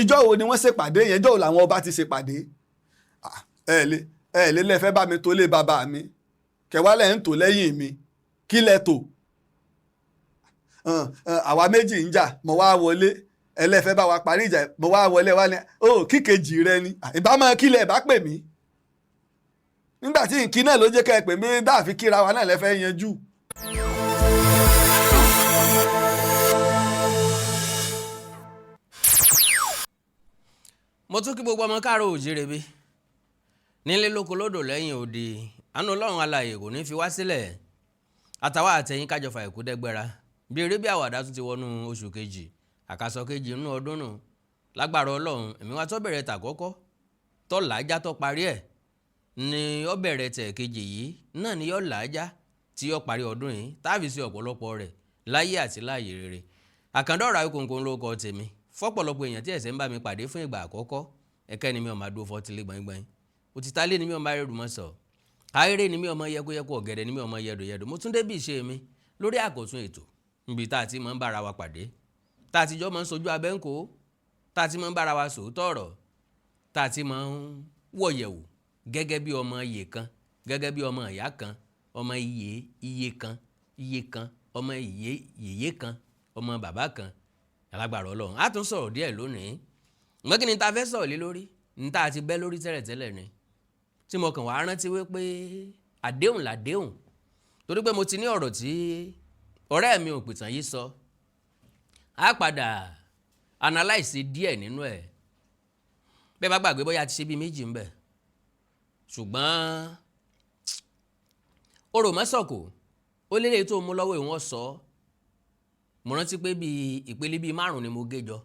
ìjọ wo ni wọ́n ṣèpàdé yẹn, ìjọ wo làwọn ọba ti ṣèpàdé? ẹ lè lẹ́fẹ́ bá mi tó lé bàbá mi kẹwàálẹ̀ ń tò lẹ́yìn mi kí lẹ tò? Àwa méjì ń jà mo wá wọlé, ẹlẹ́fẹ́ bá wa parí ìjà mo wá wọlé wá ní kíkejì rẹ ni ìbámu kílẹ̀ bá pè mí nígbà tí nkí náà ló jẹ́ ká ẹ pè mí dáàfi kíra wa náà lẹ́fẹ́ yanjú. mo tún kí gbogbo ọmọ káàárọ̀ oòjíire bí nílé lóko lódò lẹ́yìn òde àánú ọlọ́run alààyè kò ní fi wá sílẹ̀ àtàwọn àtẹ̀yìn kájọfà ẹ̀kú dẹ́gbẹ́ra bí eré bí àwàdà tún ti wọnú oṣù kejì àkàsọ kejì nínú ọdún nù lágbára ọlọ́run èmi wá tó bẹ̀rẹ̀ tàkọ́kọ́ tó làájá tó parí ẹ̀ ni ó bẹ̀rẹ̀ tẹ̀ kejì yìí náà ni yó làájá tí yó parí ọdún yìí táàbì sí ọ̀pọ̀lọpọ̀ rẹ̀ láyé àti láàyè rere. Àkàndá ọ̀rọ̀ Awikonko ló kọ tèmi fọ́pọ̀lọpọ̀ èèyàn tí ẹ̀sẹ̀ ń bá mi pàdé fún ìgbà àkọ́kọ́ ẹ̀kẹ́ ni mi ò máa dúró fọ́tílé gbọ̀ngbọ̀n òtítálé ni mi ò máa rẹ̀ rùmọ̀ sọ ayére ni mi ò máa yẹkóyẹkó ọ̀gẹ̀dẹ̀ ni mi ò máa yẹdòyẹdò mo tún dé bí ìṣe mi lórí àkọ́tún ètò níbi tá a ti máa ń bára wa pàdé tá a ti jọ máa ń sojú abẹ́ǹkó tá a ti máa ń bára wa sòótọ́ ọ̀rọ̀ tá a ti máa ń wọ̀yẹ̀wò gẹ́gẹ́ bí ọmọ iye kan gẹ́gẹ́ bí ọmọ ìyá kan ọmọ iye kan ọmọ yèyé kan ọmọ bàbá kan alágbára ọlọ́run á tún sọ̀rọ̀ díẹ̀ lónìí ǹgbọ́n kí ni ta fẹ́ sọ̀rọ̀ lé lórí ní ta ti bẹ́ lórí tẹ́lẹ̀tẹ́lẹ̀ ni tí mo kàn wá rántí wípé àdéhùn làdéhùn torí pé mo ti ní ọ̀rọ̀ tí ọ̀rẹ́ mi Òǹpìtàn yìí sọ á padà analyse díẹ̀ nínú ẹ̀ bẹ́ẹ̀ bá gbàgbé bóyá ti ṣe bí méjì ń bẹ̀ ṣùgbọ́n orò mọ́sọ̀kò ó lélẹ̀ tó mú lọ́wọ́ ìwọ̀n sọ mo rántí pé bí ìpele bíi 5 ni mo gé jọ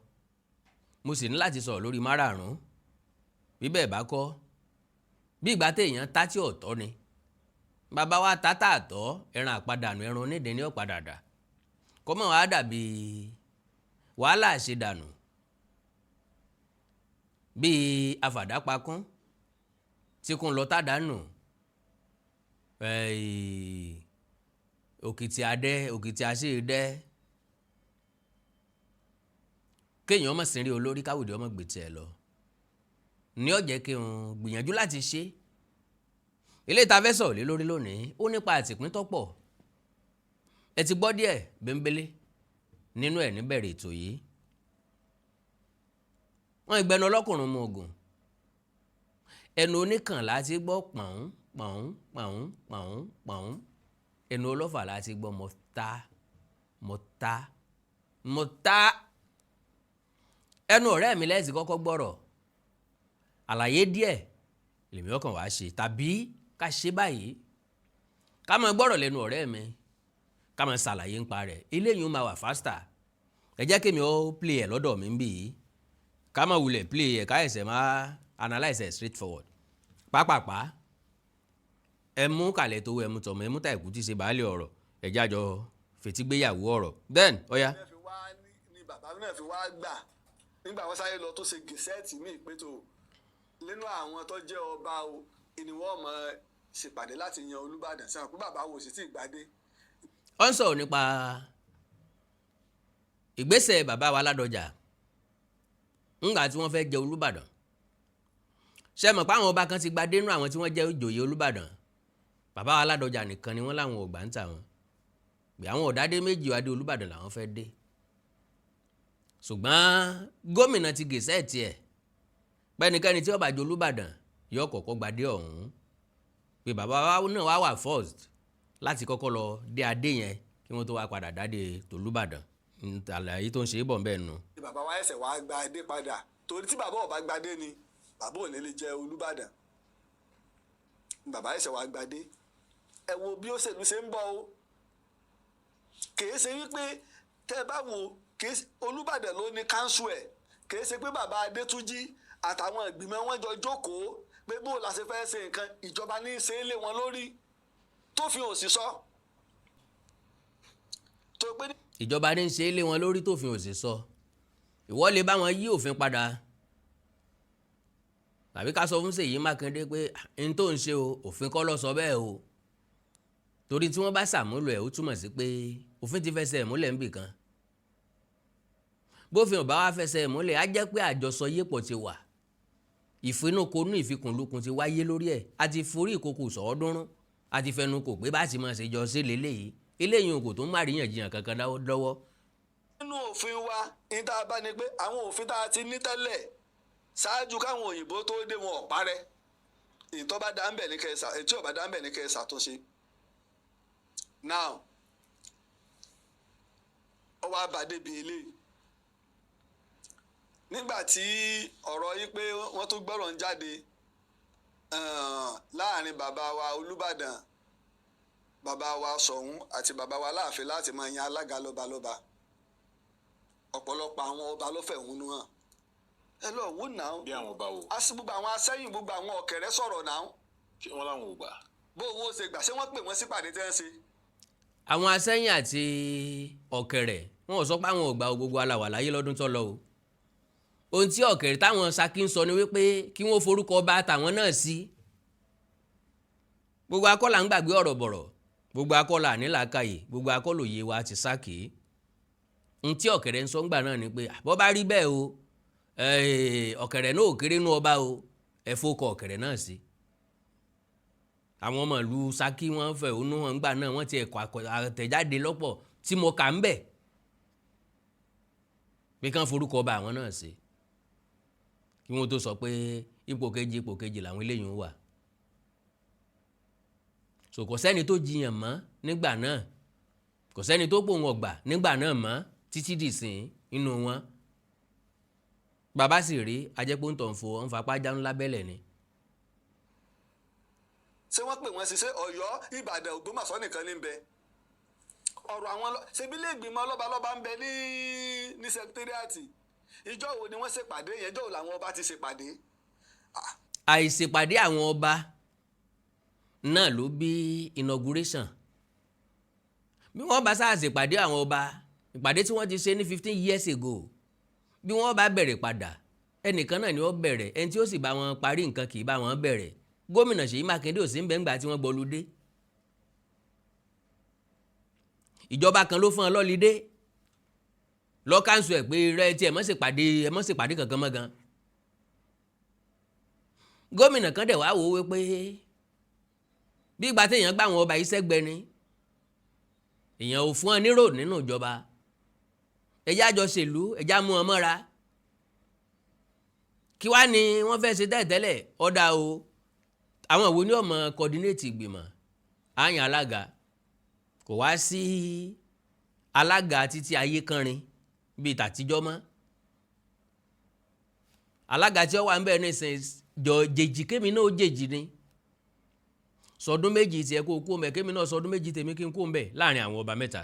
mo sì ní láti sọ̀rọ̀ lórí 5 bí bẹ́ẹ̀ bá kọ́ bí ìgbà téèyàn tá tí ọ̀tọ̀ ni bàbá wa tá tààtọ̀ ẹran àpadànù ẹran onídìí ní ọ̀padà dà kọ́mọ̀ wá dàbí wàhálà àṣedànù bíi afàdápakún tí kò ń lọ tàdánù òkìtì adẹ́ òkìtì àṣeyìdẹ́ kéèyàn ọmọ sìnrí olórí káwùdí ọmọ gbètì ẹ̀ lọ ní ó jẹ́ kí n gbìyànjú láti ṣe ilé ìta fẹ́ sọ̀rọ̀ lé lórí lónìí ó nípa àtìpín tọ́pọ̀ ẹ ti gbọ́ díẹ̀ bẹ́ńbélé nínú ẹ̀ níbẹ̀rẹ̀ ètò yìí wọ́n ìgbẹ́nu ọlọ́kùnrin mu ogun ẹnu oníkàn láti gbọ́ pọ̀n pọ̀n pọ̀n pọ̀n pọ̀n ẹnu ọlọ́fà láti gbọ́ mọ́tá ẹnu ọ̀rẹ́ mi lẹ́sìn kọ́kọ́ gbọ́rọ̀ àlàyé díẹ̀ lèmi ọkàn wá ṣe tàbí ká ṣe báyìí ká máa gbọ́rọ̀ lẹ́nu ọ̀rẹ́ mi ká máa ṣàlàyé ń pa rẹ̀ eléyìí ó máa wà faster ẹ jẹ́ kí mi ó play ẹ̀ lọ́dọ̀ mi ń bì í ká máa wulẹ̀ play ẹ̀ ká ẹ̀sẹ̀ máa analyse ẹ̀ straight forward pápápá ẹ mú kàlẹ̀ tó ẹ mú tọmọ ẹ mú tàìkú tí ṣe baálé ọ̀rọ̀ ẹ jájọ fètígbéyàwó ọ̀rọ̀ then ọ̀ya. ni bàbá náà fi wá gbà nígbà wọn sáré lọ tó ṣe gẹ̀ẹ́sẹ̀tì míì pé tó lẹ́nu àwọn tó jẹ́ ọba o ni wọ́n mọ̀ ṣèpàdé láti yan Olúbàdàn sí àwọn pé bàbá wo sì ti gbadé. ó ń sọ̀rọ̀ nípa ìgbésẹ̀ bàbá wa Ládọjà ńgbà tí wọ́n fẹ́ jẹ Olúbàdàn ṣe mọ̀ pé àwọn ọba kan ti gbadé nínú àwọn tí wọ́n jẹ́ ìjòyè Olúbàdàn bàbá wa Ládọjà nìkan ni wọ́n láwọn ò gbà ń tà wọn pé àwọn ọ̀dádé méjì adé Olúbàdàn làwọn fẹ́ dé ṣùgbọ́n gómìnà ti gẹ̀ẹ́sẹ̀tì ẹ̀ pẹ́nikẹ́ni tí ó bá jẹ Olúbàdàn yóò kọ́kọ́ gbadé ọ̀hún pé bàbá wa náà wá wà first láti kọ́kọ́ lọ dé adé yẹn kí wọ́n tó wá padà dáde tòlúbàdàn àlàyé tó ń ṣe é bọ̀ bẹ́ẹ̀ nù. bàbá wa ẹsẹ̀ wá gba adé padà torí tí bàbá ò bá gbadé ni bàbá ò ní lè jẹ Olúbàdàn bàbá ẹsẹ̀ wá gbadé ẹ wo bí òṣèlú ṣe ń bọ̀ o kìí ṣe wípé tẹ́ ẹ bá wo Olúbàdàn ló ní káńsù ẹ̀ kìí ṣe pé bàbá Adétúnjí àtàwọn ìgbìmọ̀ wọn jọ jókòó pé bó la ṣe fẹ́ ṣe nǹkan ìjọba ní í ṣe é lé wọn lórí tó fi òsì sọ. ìjọba ní í ṣe é lé wọn lórí tó fi òsì sọ ìwọ lè bá wọn yí òfin padà tàbí ká sọ fún Ṣèyí Mákindé pé n tó ń ṣe o òfin kọ́ ló sọ bẹ́ẹ̀ o torí tí wọ́n bá ṣàmúlò ẹ̀ ó túmọ̀ sí pé òfin ti fẹsẹ̀ múlẹ̀ níbì kan bófin ọba wa fẹsẹ̀ múlẹ̀ á jẹ́ pé àjọsọ yépọ̀ ti wà, ìfinúkonú ìfikùnlukùn ti wáyé lórí ẹ̀, a ti forí ìkòkò sọ̀ọ́dúnrún, a ti fẹnu kò pé bá ti máa ṣe jọ sí lélẹ́yìí, eléyìí kò tó má ríyànjiyàn kankan lọ́wọ́. nínú òfin wa ní tá a bá ní pé àwọn òfin tá a ti ní tẹ́lẹ̀ ṣáájú káwọn òyìnbó tó dé wọn ò parẹ́, èyí tó bá dá ń bẹ̀ ní kẹsà èyí tí ò bá dá ń bẹ̀ ní kẹsà tó ṣe. now ó wá bá débi eléyìí nígbà tí ọ̀rọ̀ yìí pé wọ́n tún gbọ́rọ̀ ń jáde láàrin bàbá wa Olúbàdàn, bàbá wa Ṣọ̀ún àti bàbá wa Aláàfin láti máa yan alága lọ́balọ́ba, ọ̀pọ̀lọpọ̀ àwọn ọba ló fẹ̀hónú hàn. ẹ lọ wò náà. bí àwọn ọba wo. gbogbo àwọn asẹ́yìn gbogbo àwọn ọ̀kẹ́rẹ́ sọ̀rọ̀ náà. ṣé wọ́n láwọn ò gbà. bó owó ṣe gbà ṣé wọ́n pè wọ́n sípàdé tẹ́ ń ṣe. àwọn asẹ́yìn àti ọ̀kẹ́rẹ́ wọn ò sọ pé àwọn ò gbà gbogbo aláwà láyé lọ́dún tó lọ o. ohun tí ọ̀kẹ́rẹ́ táwọn Ṣakí ń sọ ni wípé kí wọ́n forúkọ ọba tàwọn náà sí. gbogbo akọ́là ń gbàgbé ọ̀rọ̀ bọ̀rọ̀, gbogbo akọ́là nílàákàyè, gbogbo akọ́lòye wa ti Ṣakí. ohun tí ọ̀kẹ́rẹ́ ń sọ ńgbà náà ni pé bó bá rí bẹ́ẹ̀ o, ọ̀kẹ́rẹ́ náà ò kéré nú ọba o, ẹ fọkọ ọ̀kẹ́rẹ́ náà sí. àwọn ọmọ ìlú Ṣakí wọ́n fẹ̀hónú hàn ńgbà náà, wọ́n ti ẹ̀kọ́ àtẹ̀jáde lọ́pọ̀ tí mo kà ń bẹ̀ pé kán forúkọ ọba àwọn náà sí kí wọ́n tó sọ pé ipò kejì làwọn eléyìí ń wà. so kò sẹ́ni tó jiyàn mọ́ nígbà náà, kò sẹ́ni tó pòun ọ̀gbà nígbà náà mọ́ títí dìsìn inú wọn. bàbá sì rí ajẹ́pọ̀ntọ̀ ń fo ń fapá jánu lábẹ́lẹ̀ ni. ṣé wọ́n pè wọ́n sí ṣé Ọ̀yọ́, Ìbàdàn, Ògbómọ̀ṣọ́ nìkan ní bẹ ọ̀rọ̀ àwọn ṣebí ilé ìgbìmọ̀ lọ́balọ́ba ń bẹ ní sẹkítẹ́rìàtì. ìjọ wo ni wọ́n ṣèpàdé yẹn, ìjọ wo làwọn ọba ti ṣèpàdé. àìṣèpàdé àwọn ọba náà ló bí inauguration. bí wọ́n bá sáà ṣèpàdé àwọn ọba, ìpàdé tí wọ́n ti ṣe ní 15 years ago, bí wọ́n bá bẹ̀rẹ̀ padà ẹnìkan náà ni wọ́n bẹ̀rẹ̀, ẹni tí ó sì bá wọn parí nǹkan kì í bá wọn bẹ̀rẹ̀. gómìnà Ṣèyí Mákindé ò sí ń bẹ ńgbà tí wọ́n gbọ́ludé. ìjọba kan ló fún ọ lọ́lídé lọ́kànṣu ẹ̀ pé rẹ tí ẹ mọ́ ṣèpàdé kankan mọ́ gan. gómìnà kan dẹ̀ wá wò ó wípé bí ìgbà téèyàn gbà wọn ọba yìí sẹ́gbẹ́ ni, èèyàn ò fún ọ nírò nínú ìjọba, ẹjẹ́ àjọ ṣèlú, ẹjẹ́ àmú ọ mọ́ra. kí wá ni wọ́n fẹ́ ṣe tẹ́lẹ̀ ọ̀dà o, àwọn ìwo ni ọmọ coordinate ìgbìmọ̀ àyàn alága, kò wá sí alága títí ayé kánrin bíi tàtijọ́ mọ́. alága tí ó wà ń bẹ̀rẹ̀ nísìnyí jọ jèjì kémi náà ó jèjì ni, sọdún méjì tiẹ̀ kó kú mbẹ̀ kémi náà sọdún méjì tèmi kí n kú mbẹ̀ láàrin àwọn ọba mẹ́ta.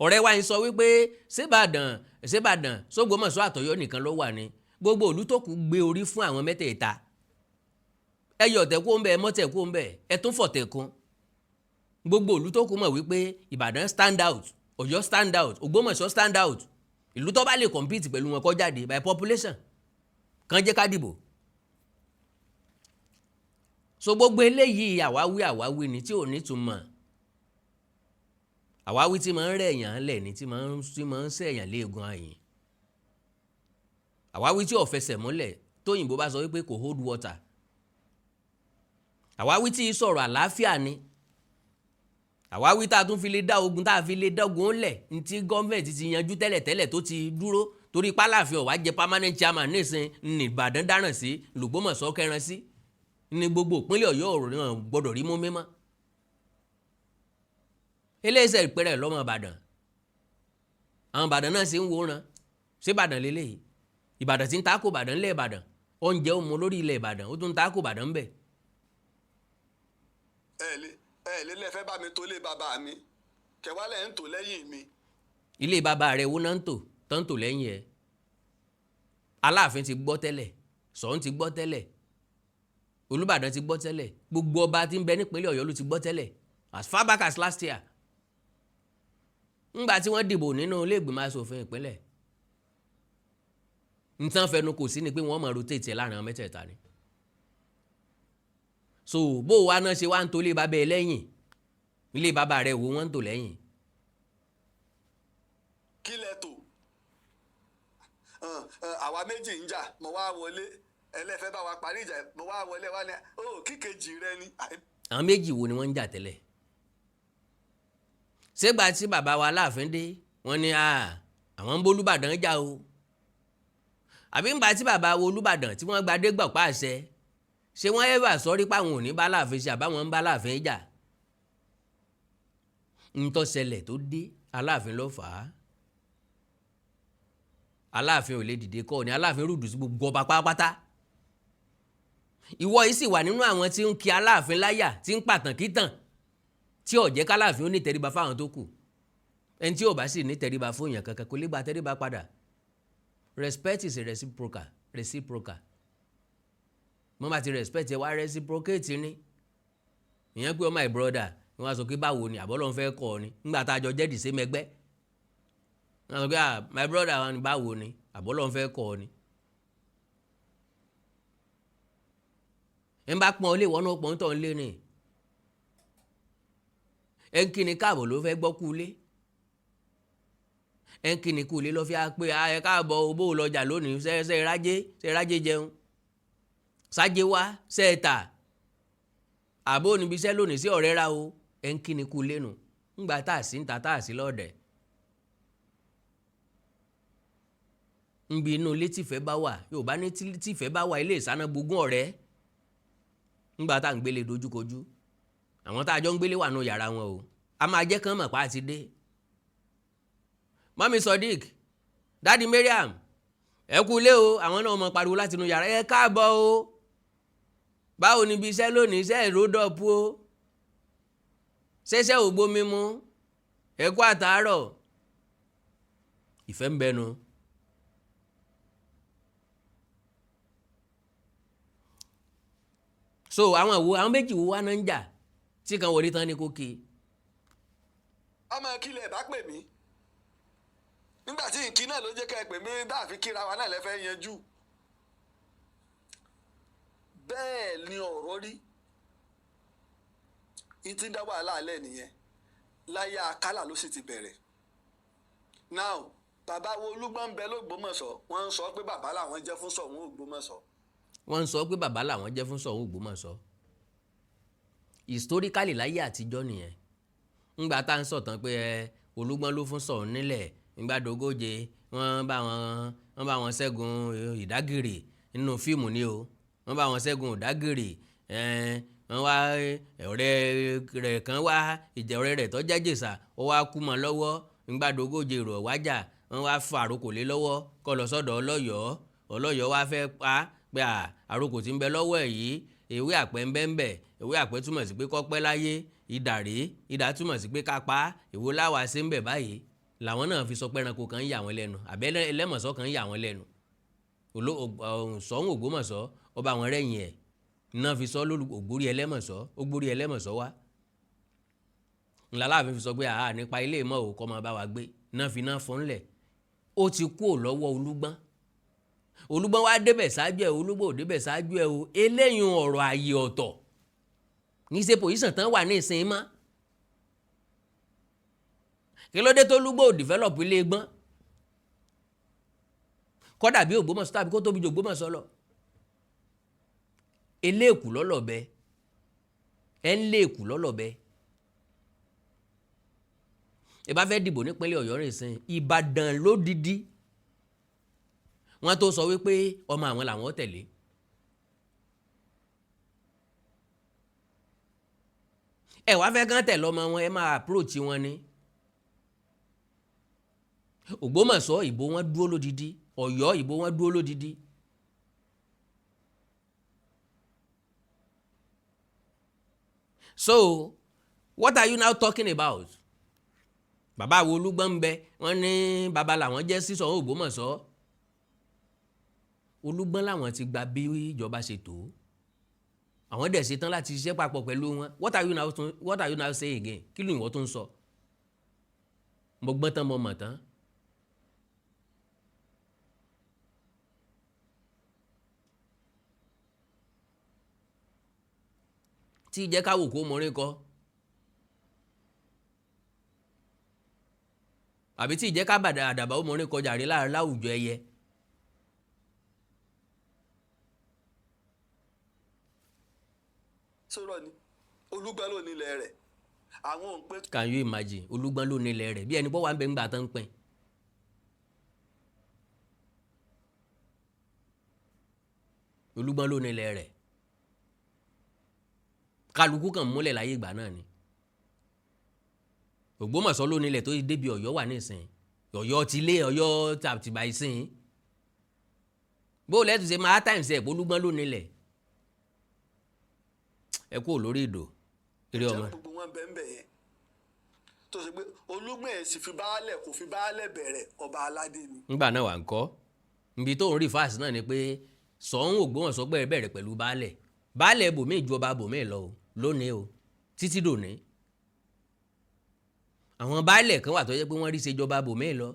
ọ̀rẹ́ wa ń sọ wípé ṣébàdàn s'Ógbómọ̀ṣọ́ àtọ̀yọ́ nìkan ló wà ní, gbogbo ìlú tó kù gbé orí fún àwọn mẹ́tẹ̀ẹ̀ta. ẹ yọ ọ̀tẹ̀ kó mbẹ̀, mọ́tẹ̀ kó mbẹ̀, ẹ tún fọ̀tẹ̀ kún. gbogbo ìlú tó kù mọ̀ wípé Ìbàdàn stand out, Ọ̀yọ́ stand out, Ògbómọ̀ṣọ́ stand out. ìlú tó bá lè compete pẹ̀lú wọn kó jáde by population kan jẹ́ ká dìbò. so gbogbo eléyìí àwáwí ni tí ò ní túmọ̀. àwáwí tí máa ń rẹ̀ èèyàn lẹ̀ ni tí máa ń sẹ̀yàn léegun àyìn. àwáwí tí ò fẹsẹ̀ múlẹ̀ tóyìnbó bá sọ wípé kò hold water. àwáwí tí sọ̀rọ̀ àlàáfíà ni. àwáwí tá a tún fi lè dá ogun tá a fi lè dọ́gun lẹ̀ ní tí gọ́ọ̀mẹ̀ntì ti yanjú tẹ́lẹ̀ tó ti dúró torí pálàfin ó wá jẹ permanent chairman nísìn ní Ìbàdàn dáràn sí, l'Ògbómọ̀ṣọ́ kẹran sí, ní gbogbo ìpínlẹ̀ Ọ̀yọ́ ọ̀rọ̀ gbọ́dọ̀ rí mú mímọ́. eléyìí ìpẹ́rẹ́ lọ́mọ Ìbàdàn, àwọn Ìbàdàn náà sì ń wòran ṣé Ìbàdàn lélẹ́yìí. Ìbàdàn ti ń takò Ìbàdàn ńlẹ̀ Ìbàdàn, oúnjẹ ó mú lórí ilẹ̀ Ìbàdàn ó tún ń takò Ìbàdàn ń bẹ̀. ẹ lè lẹ́fẹ́ bá mi tó lé bàbá mi kẹwàálẹ̀ ń tò lẹ́yìn mi. ilé bàbá rẹ̀ wo náà ń tò tó ń tò lẹ́yìn ẹ̀. Aláàfin ti gbọ́ tẹ́lẹ̀, Ṣọ̀ún ti gbọ́ tẹ́lẹ̀, Olúbàdàn ti gbọ́ tẹ́lẹ̀, gbogbo ọba tí ń bẹ nípínlẹ̀ Ọ̀yọ́ ló ti gbọ́ tẹ́lẹ̀ as far back as last year. ńgbà tí wọ́n dìbò nínú ilé ìgbìmọ̀ asòfin ìpínlẹ̀, nǹkan fẹnu kò sí ni pé wọ́n máa rotate ẹ̀ láàrin àwọn mẹ́tẹ̀ẹ̀ta ni. so bó wa náà ṣe wá ń tò ilé bàbá ẹ lẹ́yìn, ilé bàbá rẹ̀ wo wọ́n ń tò lẹ́yìn. kí lẹ tò àwa méjì ń jà mo wá wọlé ẹlẹ́fẹ́ bá wa parí ìjà mo wá wọlé wá ní kíkejì rẹ ni. àwọn méjì wo ni wọ́n ń jà tẹ́lẹ̀? ṣégbà tí bàbá wa Aláàfin dé wọ́n ní àwọn ń bá Olúbàdàn jà o, àbí ńgbà tí bàbá wo Olúbàdàn tí wọ́n gba dégbọ̀pá àṣẹ ṣé wọ́n ẹ̀wà sọ́rí páwọn ò ní bá Aláàfin ṣe àbáwọn ń bá Aláàfin jà? ntọ́sẹlẹ̀ tó dé Aláàfin ló fà á. Aláàfin ò lè dìde kọ́ ni Aláàfin rúdù sí gbogbo ọba pátápátá. ìwọ yìí sì wà nínú àwọn tí ń kí Aláàfin láyà tí ń pàtàn kítàn tí ò jẹ́ k'Aláàfin ó ní tẹríba fáwọn tó kù. ẹni tí ò bá sì ní tẹríba fún èèyàn kankan kò lè gba tẹríba padà. Respect is reciprocal. mo bá ti respect ẹ wá reciprocate ni. ìyẹn pé my brother wọ́n á sọ pé báwo ni àbọ́lọ́n fẹ́ kọ́ ọ ni nígbà tá a jọ jẹ́dì sí mẹgbẹ́. wọ́n á sọ pé my brother wọn ni báwo ni àbọ́lọ́n fẹ́ kọ́ ọ ni. ẹ ń bá pọ́n ilé ìwọ́n náà pọ́n tọ̀ ń lé ni. ẹ ń kí ni káàbọ̀ ló fẹ́ gbọ́ kú ilé. ẹ ń kí ni kú ilé lọ́ fi á pé ẹ káàbọ̀ owó lọ́jà lónìí ṣe rájé jẹun. sájé wá ṣẹ́ẹ̀ta àbó níbi iṣẹ́ lónìí sí ọ̀rẹ́ ra o. ẹ ń kí ni kú lẹ́nu ńgbà tá a sí ń ta tá a sí lọ́ọ̀dẹ̀. ńbi inú ilé tìfẹ́ bá wà Yorùbá ní tìfẹ́ bá wà ilé ìsáná gbógún ọ̀rẹ́. ńgbà tá à ń gbélé dojúkojú àwọn tá a jọ ń gbélé wà nù yàrá wọn o a máa jẹ́ kán mọ̀ pa á ti dé. mọ́mí Sodiq dádì Mariam ẹ kú ilé o àwọn náà mọ̀ pariwo láti inú yàrá ẹ káàbọ̀ o báwo níbi iṣẹ́ lónìí iṣẹ́ ìródọ̀pù o ṣẹṣẹ́ ògbó mímú ẹ kú àtàárọ̀ ìfẹ́ ń bẹnu. so àwọn méjì wo wá náà ń jà tí kan wọlé tán ní kókè. ọmọ kílẹ̀ bá pè mí nígbà tí nkí náà ló jẹ́ ká ẹ pè mí dáàfin kíra wa náà lẹ́fẹ̀ẹ́ yanjú. bẹ́ẹ̀ ni ọ̀rọ̀ rí ní tí ń dá wàhálà alẹ́ nìyẹn láyé Akálà ló sì ti bẹ̀rẹ̀. now bàbá wo Olúgbọ́n ń bẹ l'Ógbómọ̀ṣọ́ wọ́n ń sọ pé bàbá làwọn jẹ́ fún Ṣọ̀ún Ògbómọ̀ṣọ́. wọ́n ń sọ pé bàbá làwọn jẹ́ fún Ṣọ̀ún Ògbómọ̀ṣọ́. historically láyé àtijọ́ nìyẹn ńgbà tá à ń sọ̀tàn pé Olúgbọ́n ló fún Ṣọ̀ún nílẹ̀ nígbà dógóje wọ́n bá wọn ṣẹ́gun Ìdágìrì nínú fíìmù ni o wọ́n bá wọn ṣẹ́gun Ìdágìrì wọ́n wá ọ̀rẹ́ rẹ̀ kan wá ìjà ọ̀rẹ́ rẹ̀ tó jẹ́jẹ̀sà ó wá kú mọ́ lọ́wọ́ nígbà dógóje rọ̀ wájà wọ́n wá fa àròkò lé lọ́wọ́ kó lọ sọ́dọ̀ Ọlọ́yọ̀ọ́ wá fẹ́ pa pé àròkò tí ń bẹ lọ́wọ́ ẹ̀ yìí ewé àpẹ́ ń bẹ ń bẹ ewé àpẹ́ túmọ̀ sí pé kó pẹ́ láyé idà túmọ̀ sí pé ká pa èwo láwa ṣe ń bẹ báyìí làwọn náà fi sọ pé ẹranko kan ń yà wọ́n lẹ́nu àbẹ́ ẹlẹ́mọ̀sọ́ kan ń yà wọ́n lẹ́nu Ṣọ̀ún Ògbómọ̀ṣọ́ ọba àwọn rẹ̀yìn ẹ̀ náà fi sọ ògbórí ẹlẹ́mọ̀sọ́ wá ńlá Aláàfin fi sọ pé nípa ilé ìmọ̀ òkọ́ máa bá wa gbé náà fi náà fọ́nlẹ̀ ó ti kú ò lọ́wọ́ Olúgbọ́n wá débẹ̀ ṣáájú ẹ̀ Olúgbọ́n ò débẹ̀ ṣáájú ẹ̀ o eléyìí ọ̀rọ̀ ààyè ọ̀tọ̀ ní ṣe pòsíṣàn tán wà ní ìsìn mọ́ kí ló dé tó Olúgbọ́n ò develop ilé gbọ́n kọ́dà bí Ògbómọ̀ṣọ́ tàbí kó tóbi ju Ògbómọ̀ṣọ́ lọ eléèkù lọ́lọ́bẹ ẹ̀ ń léèkù lọ́lọ́bẹ ẹ bá fẹ́ dìbò nípínlẹ̀ Ọ̀yọ́ nìsín Ìbàdàn lódìdí wọ́n tó sọ wípé ọmọ àwọn làwọn tẹ̀lé ẹ wá fẹ́ kán tẹ̀lé ọmọ wọn ẹ máa approach wọn ni Ògbómọ̀ṣọ́ ìbò wọn dúró lódìdí Ọ̀yọ́ ìbò wọn dúró lódìdí so what are you now talking about? bàbá wo Olúgbọ́n ń bẹ wọ́n ní bàbá làwọn jẹ́ sí Ṣọ̀ún Ògbómọ̀ṣọ́ Olúgbọ́n làwọn ti gba bí ìjọba ṣe tó àwọn dẹ̀ ṣe tán láti ṣiṣẹ́ papọ̀ pẹ̀lú wọn what are you now saying again kí ló ìwọ tó ń sọ mo gbọ́n tán mo mọ̀ tán tí jẹ́ ká wò kó mọrin kọ́ àbí tí ìjẹ́ ká bàdà àdàbà ó mọrin kọjá rí láwùjọ ẹyẹ sọ̀rọ̀ ni Olúgbọ́n ló nílẹ̀ rẹ̀ àwọn Òǹpìtàn. Can you imagine Olúgbọ́n ló nílẹ̀ rẹ̀ bí ẹni pọ́ wà ń bẹ ń gbà tán pín. Olúgbọ́n ló nílẹ̀ rẹ̀ kálukú kan múlẹ̀ láyé ìgbà náà ni. Ògbómọ̀ṣọ́ ló nílẹ̀ tó débi Ọ̀yọ́ wà nísìn Ọ̀yọ́ tilé Ọ̀yọ́ tàbítìbà ìsìn bó lẹ́tù ṣe máa times ẹ̀ Olúgbọ́n ló nílẹ̀. Ẹ kú lórí ìdò eré ọmọ. gbogbo wọn bẹ́ẹ̀ bẹ́ẹ̀ yẹn tó ṣe pé Olúgbọ́n ẹ̀ sì fi baálẹ̀ kò fi baálẹ̀ bẹ̀rẹ̀ ọba aládé ni. Nígbà náà wà ń kọ́ ibi tó ń rí fáàsì náà ni pé Ṣọ̀ún Ògbómọ̀ṣọ́ bẹ̀rẹ̀ pẹ̀lú baálẹ̀ baálẹ̀ bòmí ìjọba bòmí lọ o lónìí o títí dòní. Àwọn baálẹ̀ kan wà tó yẹ pé wọ́n rí ṣe ìjọba bòmí lọ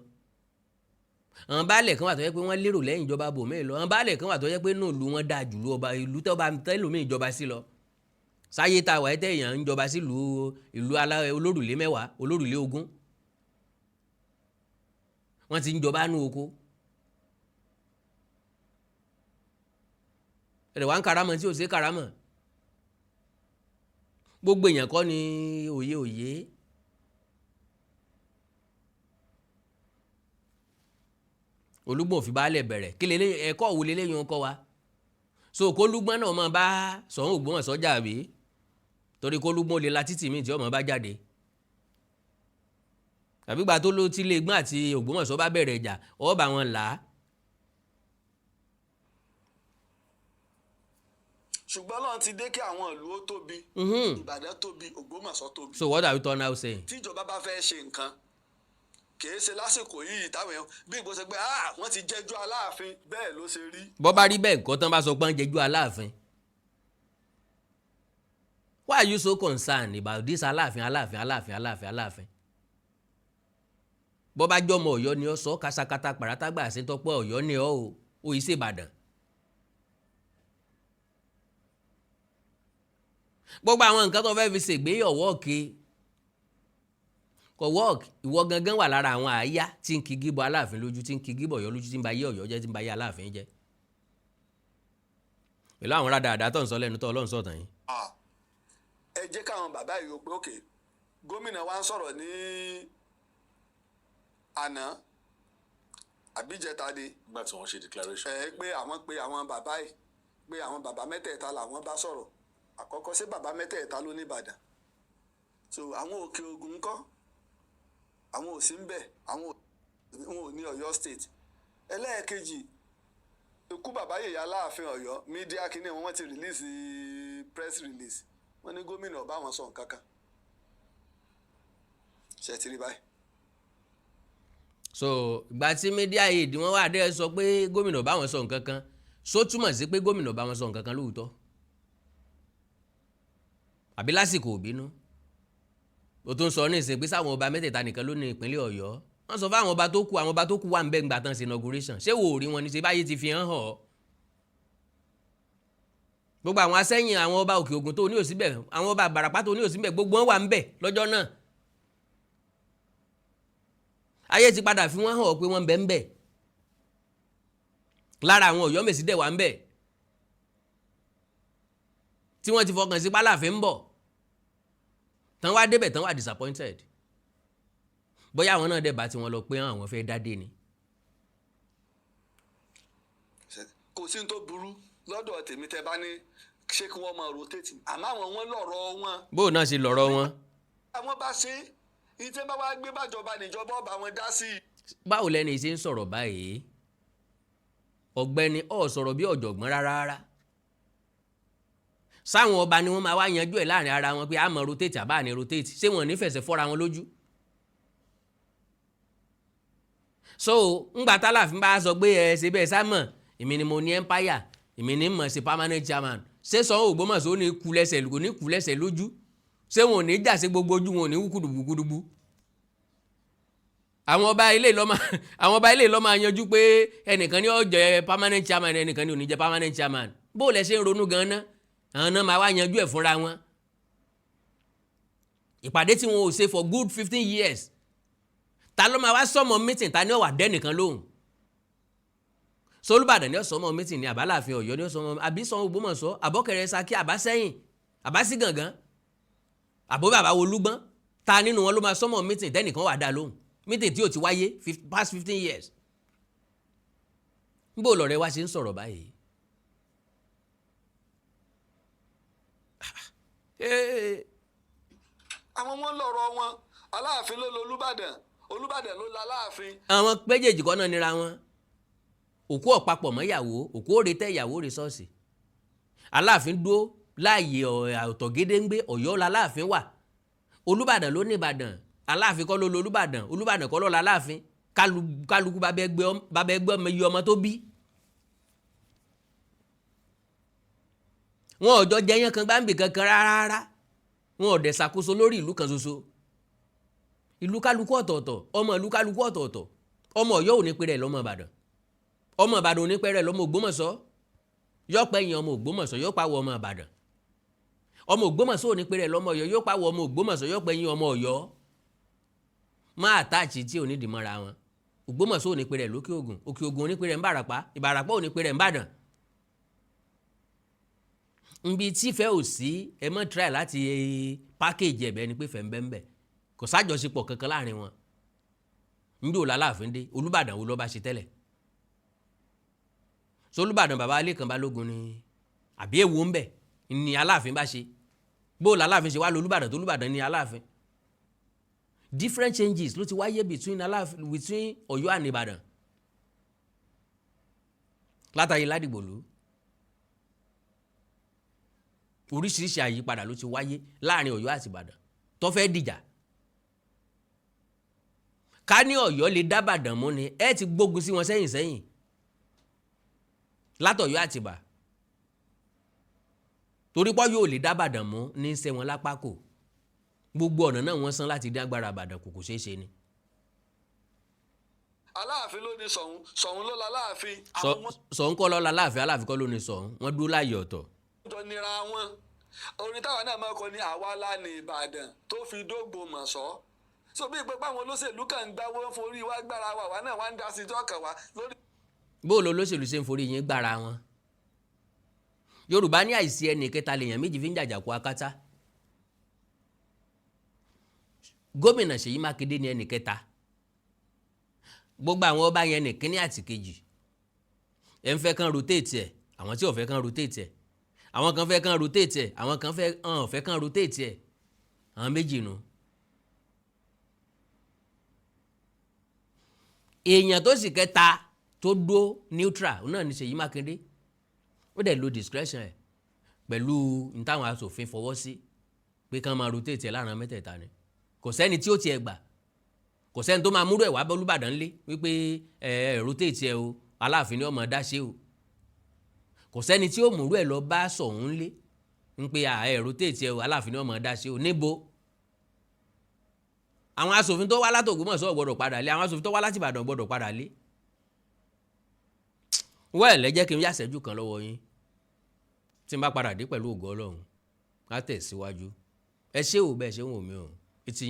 àwọn baálẹ̀ kan wà tó yẹ pé wọ́n lérò lẹ́yìn ìjọba bòmí lọ àwọn baálẹ̀ kan wà tó yẹ pé náà ìlú wọn dáa jù lọ ọba ìlú tó bá tẹ́lómi ìjọba sí lọ. Sáyé tá a wà tẹ́ èèyàn ń jọba sí ìlú olórùlé 10 olórùlé 20 wọ́n ti ń jọba nú oko. Ẹ̀rẹ̀ wá ń karamọ̀ tí ò sí karamọ̀ gbogbo èèyàn kọ́ ni òye. Olúgbọ́n fi baálẹ̀ bẹ̀rẹ̀ kí lè ẹ̀kọ́ wo lélẹ́yìn ọkọ wa so kó Olúgbọ́n náà máa bá Ṣọ̀ún Ògbómọ̀ṣọ́ jà bí torí kó Olúgbọ́n lè la títì míì tí ọmọ bá jáde àbígbà tó ló tí lè gbọ́n àti Ògbómọ̀ṣọ́ bá bẹ̀rẹ̀ ìjà ọ bá wọn là á. ṣùgbọ́n lọ́n ti dé kí àwọn ìlú ó tóbi Ìbàdàn tóbi Ògbómọ̀ṣọ́ tóbi. So what are you turn out saying? tíjọba bá fẹ́ ṣe nǹkan kìí ṣe lásìkò yìí táwọn èèyàn bí ìgbó ṣe pé wọ́n ti jẹ́jọ́ Aláàfin bẹ́ẹ̀ ló ṣe rí. Bọ́ bá rí bẹ́ẹ̀ nǹkan tán bá sọ pé ń jẹ́jọ́ Aláàfin. Why are you so concerned about this Aláàfin? Bọ́ bá jọmọ Ọ̀yọ́ ni ọ sọ kásákátá pàrátàgbà àṣetọ́pọ̀ Ọ̀yọ́ ni ọ ò ìṣe Ìbàdàn. Gbogbo àwọn nǹkan tó fẹ́ fi ṣègbéyàwó ọ̀kẹ́ kò wọ́ọ̀kì ìwọ gangan wà lára àwọn àáyá tí ń kigi bọ Aláàfin lójú tí ń kigi bọ Ọ̀yọ́ lójú tí ń ba yé Ọ̀yọ́ jẹ́ tí ń ba yé Aláàfin jẹ́ pẹ̀lú àwọn rádaràdà tó ń sọ lẹ́nu tó Ọlọ́run sọ̀tàn yìí. ẹ jẹ́ káwọn bàbá yìí rò pé òkè gómìnà wa ń sọ̀rọ̀ ní àná àbíjẹtàdé. nígbà tí wọ́n ṣe declaration. pé àwọn bàbá yìí pé àwọn bàbá mẹ́tẹ̀ẹ̀ta làwọn bá sọ̀rọ̀ àkọ́kọ́ sí bàbá mẹ́tẹ̀ẹ̀ta ló ní Ìbàdàn so àwọn Òkè Ògùn ńkọ́ àwọn ò sí ń bẹ̀ àwọn ò ní Ọ̀yọ́ state. ẹlẹ́ẹ̀kejì ikú bàbá yèyé Aláàfin Ọ̀yọ́ mídíà kínní wọ́n ti release press release wọ́n ní gómìnà ọba wọn sọ nǹkan kan ṣe ti rí báyìí. So ìgbà tí mídíà aid wọ́n wà dé sọ pé gómìnà ọba wọn sọ nǹkan kan só túmọ̀ sí pé gómìnà ọba wọn sọ nǹkan kan lóòótọ́ àbí lásìkò òbínú o tún sọ ní ìsìn pé sáwọn ọba mẹ́tẹ̀ẹ̀ta nìkan ló ní ìpínlẹ̀ Ọ̀yọ́ wọ́n sọ fún àwọn ọba tó kù wà ń bẹ ńgbà tán sí inauguration ṣé wò ó rí wọn ní ṣe báyé ti fi hàn ọ́ gbogbo àwọn asẹ́yìn àwọn ọba Òkè Ògùn tó ní òsínbẹ̀ àwọn ọba Ìbàràpá tó ní òsínbẹ̀ gbogbo wọn wà ń bẹ lọ́jọ́ náà ayé ti padà fi wọ́n hàn ọ́ pé wọ́n ń bẹ ń bẹ lára àwọn Ọ̀yọ́mèsì dẹ̀ wà ń bẹ tí wọ́n ti fọkàn sí pálàfin ń bọ̀ tán wá débẹ̀ tán wá disappointed bóyá àwọn náà dẹ̀ bá tí wọ́n lọ pé àwọn fẹ́ dádé ni. kò sí ní tó burú lọ́dọ̀ tèmi tẹ́ bá ní ṣé kí wọ́n máa rotate àmọ́ àwọn wọn lọ́rọ̀ wọn. bó o náà ṣe lọ́rọ̀ wọn. àwọn bá ṣe ní tí wọ́n bá wá gbé bàjọba níjọba ọba wọn dá sí i. báwo lẹ́ni ṣe ń sọ̀rọ̀ báyìí ọ̀gbẹ́ni ọ̀ sọ̀rọ̀ bí ọ̀jọ̀gbọ́n rárá sáwọn ọba ni wọ́n máa wá yanjú ẹ̀ láàrin ara wọn pé a máa rotate àbá ní rotate ṣé wọn ò ní fẹsẹ̀ fọ́ra wọn lójú. so ńgbà tálàfin bá sọ pé ẹ ṣe bẹ́ẹ̀ sámọ̀ èmi ni mo ní empire èmi ní mọ̀ ṣe permanent chairman ṣé Ṣọ̀ún Ògbómọ̀ṣọ́ ó ní kú lẹ́sẹ̀ lójú ṣé wọn ò ní jà sí gbogbo ojú wọn ò ní wú kùdùbùkùdùbù. àwọn ọba ilé ló máa yanjú pé ẹnìkan ní ó jẹ́ permanent chairman ẹnìkan ní ò ní jẹ́ permanent chairman bó lẹ ṣe ń ronú gan-an àwọn náà máa wá yanjú ẹ̀ fúnra wọn. ìpàdé tí wọn ò ṣe for good 15 years ta ló máa wá sọmọ meeting ta ni ó wà dẹ́nìkan lóhùn. Olúbàdàn ni ó sọmọ meeting ní àbáláàfin Ọ̀yọ́ ni ó sọmọ àbí Ṣọ̀ún Ògbómọ̀ṣọ́ àbọ̀kẹrẹ Ṣakí àbásẹ́yìn àbásí gangan àbó bàbá Olúgbọ́n ta nínú wọn ló máa sọmọ meeting tẹ́nìkan wà dá lóhùn meeting tí ò ti wáyé past 15 years. Níbo lọ̀rẹ́ wa ṣe ń sọ̀rọ̀ báyìí? àwọn wọn lọ́rọ̀ wọn Aláàfin ló lo Olúbàdàn, Olúbàdàn ló la Aláàfin. Àwọn méjèèjì kan náà nira wọn. Òkú ọ̀pápọ̀ mọ́ ìyàwó, òkú òre tẹ́ ìyàwó rẹ̀ ṣọ́ọ̀ṣì. Aláàfin dúró láàyè ọ̀tọ̀ gédéǹgbé, Ọ̀yọ́ la Aláàfin wà. Olúbàdàn ló ní Ìbàdàn, Aláàfin kọ́ ló lo Olúbàdàn, Olúbàdàn kọ́ ló la Aláàfin. Kálukú bàbá ẹgbẹ́ ọmọ iye ọmọ tó bí. Wọn ò jọ jẹyàn kan gbáǹbì kankan rárá. Wọn ò dẹ̀ ṣàkóso lórí ìlú kan ṣoṣo. Ìlú kálukú ọ̀tọ̀ọ̀tọ̀, ọmọ ìlú kálukú ọ̀tọ̀ọ̀tọ̀. Ọmọ Ọ̀yọ́ ò ní pé rẹ̀ lọ́mọ Ìbàdàn. Ọmọ Ìbàdàn ò ní pé rẹ̀ lọ́mọ Ògbómọ̀ṣọ́. Yọ́pẹ́ yẹn ọmọ Ògbómọ̀ṣọ́ yóò pawọ́ ọmọ Ìbàdàn. Ọmọ Ògbómọ̀ṣọ́ ò ní pé rẹ̀ lọ́mọ Ọ̀yọ́ yóò pawọ́ ọmọ Ògbómọ̀ṣọ́ yọ́pẹ́ yẹn ọmọ Ọ̀yọ́. Máa àtàchì tí ò ní dìmọ́ra wọn. Ògbómọ̀ṣọ́ ò ní pé rẹ̀ lókè Ògùn, Òkè Ògùn ò ní pé rẹ̀ Ìbàràpá, Ìbàràpá ò ní pé rẹ̀ Ìbàdàn. Nbi tí fẹ́ ò sí ẹ mọ́ try láti package ẹ̀bẹ̀ ni pé fẹ́ ń bẹ́ ń bẹ̀. Kò sájọṣepọ̀ kankan láàrin wọn. Ndí ò l'Aláàfin dé, Olúbàdàn wo ló bá ṣe tẹ́lẹ̀? So Olúbàdàn bàbá Lékan Balógun ni àbí èwo ń bẹ̀ ni Aláàfin bá ṣe. Bó l'Aláàfin ṣe wá lọ Olúbàdàn tó Olúbàdàn ni Aláàfin. Different changes ló ti wáyé between Ọ̀yọ́ and Ìbàdàn. Látàrí Ládìgbòlú. Oríṣiríṣi àyípadà ló ti wáyé láàrin Ọ̀yọ́ àti Ìbàdàn tó fẹ́ dìjà. Ká ní Ọ̀yọ́ lè dá Ìbàdàn mú ni ẹ ti gbógun sí wọn sẹ́yìn látọ̀yọ́ àti Ìbà. Torí pọ́ yóò lè dá Ìbàdàn mú ní ṣe wọn lápá kò. Gbogbo ọ̀nà náà wọ́n san láti dé agbára Ìbàdàn kò ṣeé ṣe ni. Aláàfin ló ní Ṣọ̀ún, Ṣọ̀ún ló la Aláàfin. Ṣọ̀ún kọ́ ló la Aláàfin, Aláàfin kọ́ ló ní Ṣọ̀ún, wọ́n dúró láàyè ọ̀tọ̀. Jọ nira wọn. Orin táwa náà máa kọ ní àwa la ní Ìbàdàn tó fi d'Ógbómọ̀ṣọ́. So bí ìpẹ́ pàwọn olóṣèlú kan ń dáwọ́ forí wá gbára wa náà wá ń dá sí tọ́kàn wa lórí. Bó lo olóṣèlú ṣe ń forí yín gbára wọn? Yorùbá ní àìsí ẹnì kẹta lèèyàn méjì fi ń jàjàkú akátá. Gómìnà Ṣèyí Mákindé ní ẹnì kẹta. Gbogbo àwọn ọba yẹn ní kíní àti kejì. Ẹ ń fẹ́ kán rotate ẹ̀, àwọn tí ò fẹ́ kán rotate ẹ̀. Àwọn kan fẹ́ kán rotate ẹ̀, àwọn kan fẹ́ kán rotate ẹ̀. Àwọn méjì nu. Èèyàn tó sì kẹta tó dó neutral náà ní Ṣèyí Mákindé. Ó dẹ̀ lo discretion ẹ̀ pẹ̀lú ìtàwọn aṣòfin fọwọ́ sí pé kán máa rotate ẹ̀ láàrin mẹ́tẹ̀ẹ̀ta ni. Kò sẹ́ni tí ó tiẹ̀ gbà. Kò sẹ́ni tó máa múrò ẹ̀ wá bá Olúbàdàn lé wípé rotate ẹ̀ o, Aláàfin ni ọmọ dá ṣe o. Kò sẹ́ni tí ó múrò ẹ̀ lọ bá Ṣọ̀ún lé wípé rotate ẹ̀ o, Aláàfin ni ọmọ dá ṣe o. Níbo? Àwọn aṣòfin tó wá láti Ògbómọ̀ṣọ́ gbọ́dọ̀ padà lé, àwọn aṣòfin tó wá láti Ìbàdàn gbọ́dọ̀ padà lé. Ẹ jẹ́ kí n yàṣẹ́jú kan lọ́wọ́ yín tí n bá padà dé pẹ̀lú ògo Ọlọ́run á tẹ̀síwájú. Ẹ ṣé o bẹ́ẹ̀ ṣe ń wò mí o, ojú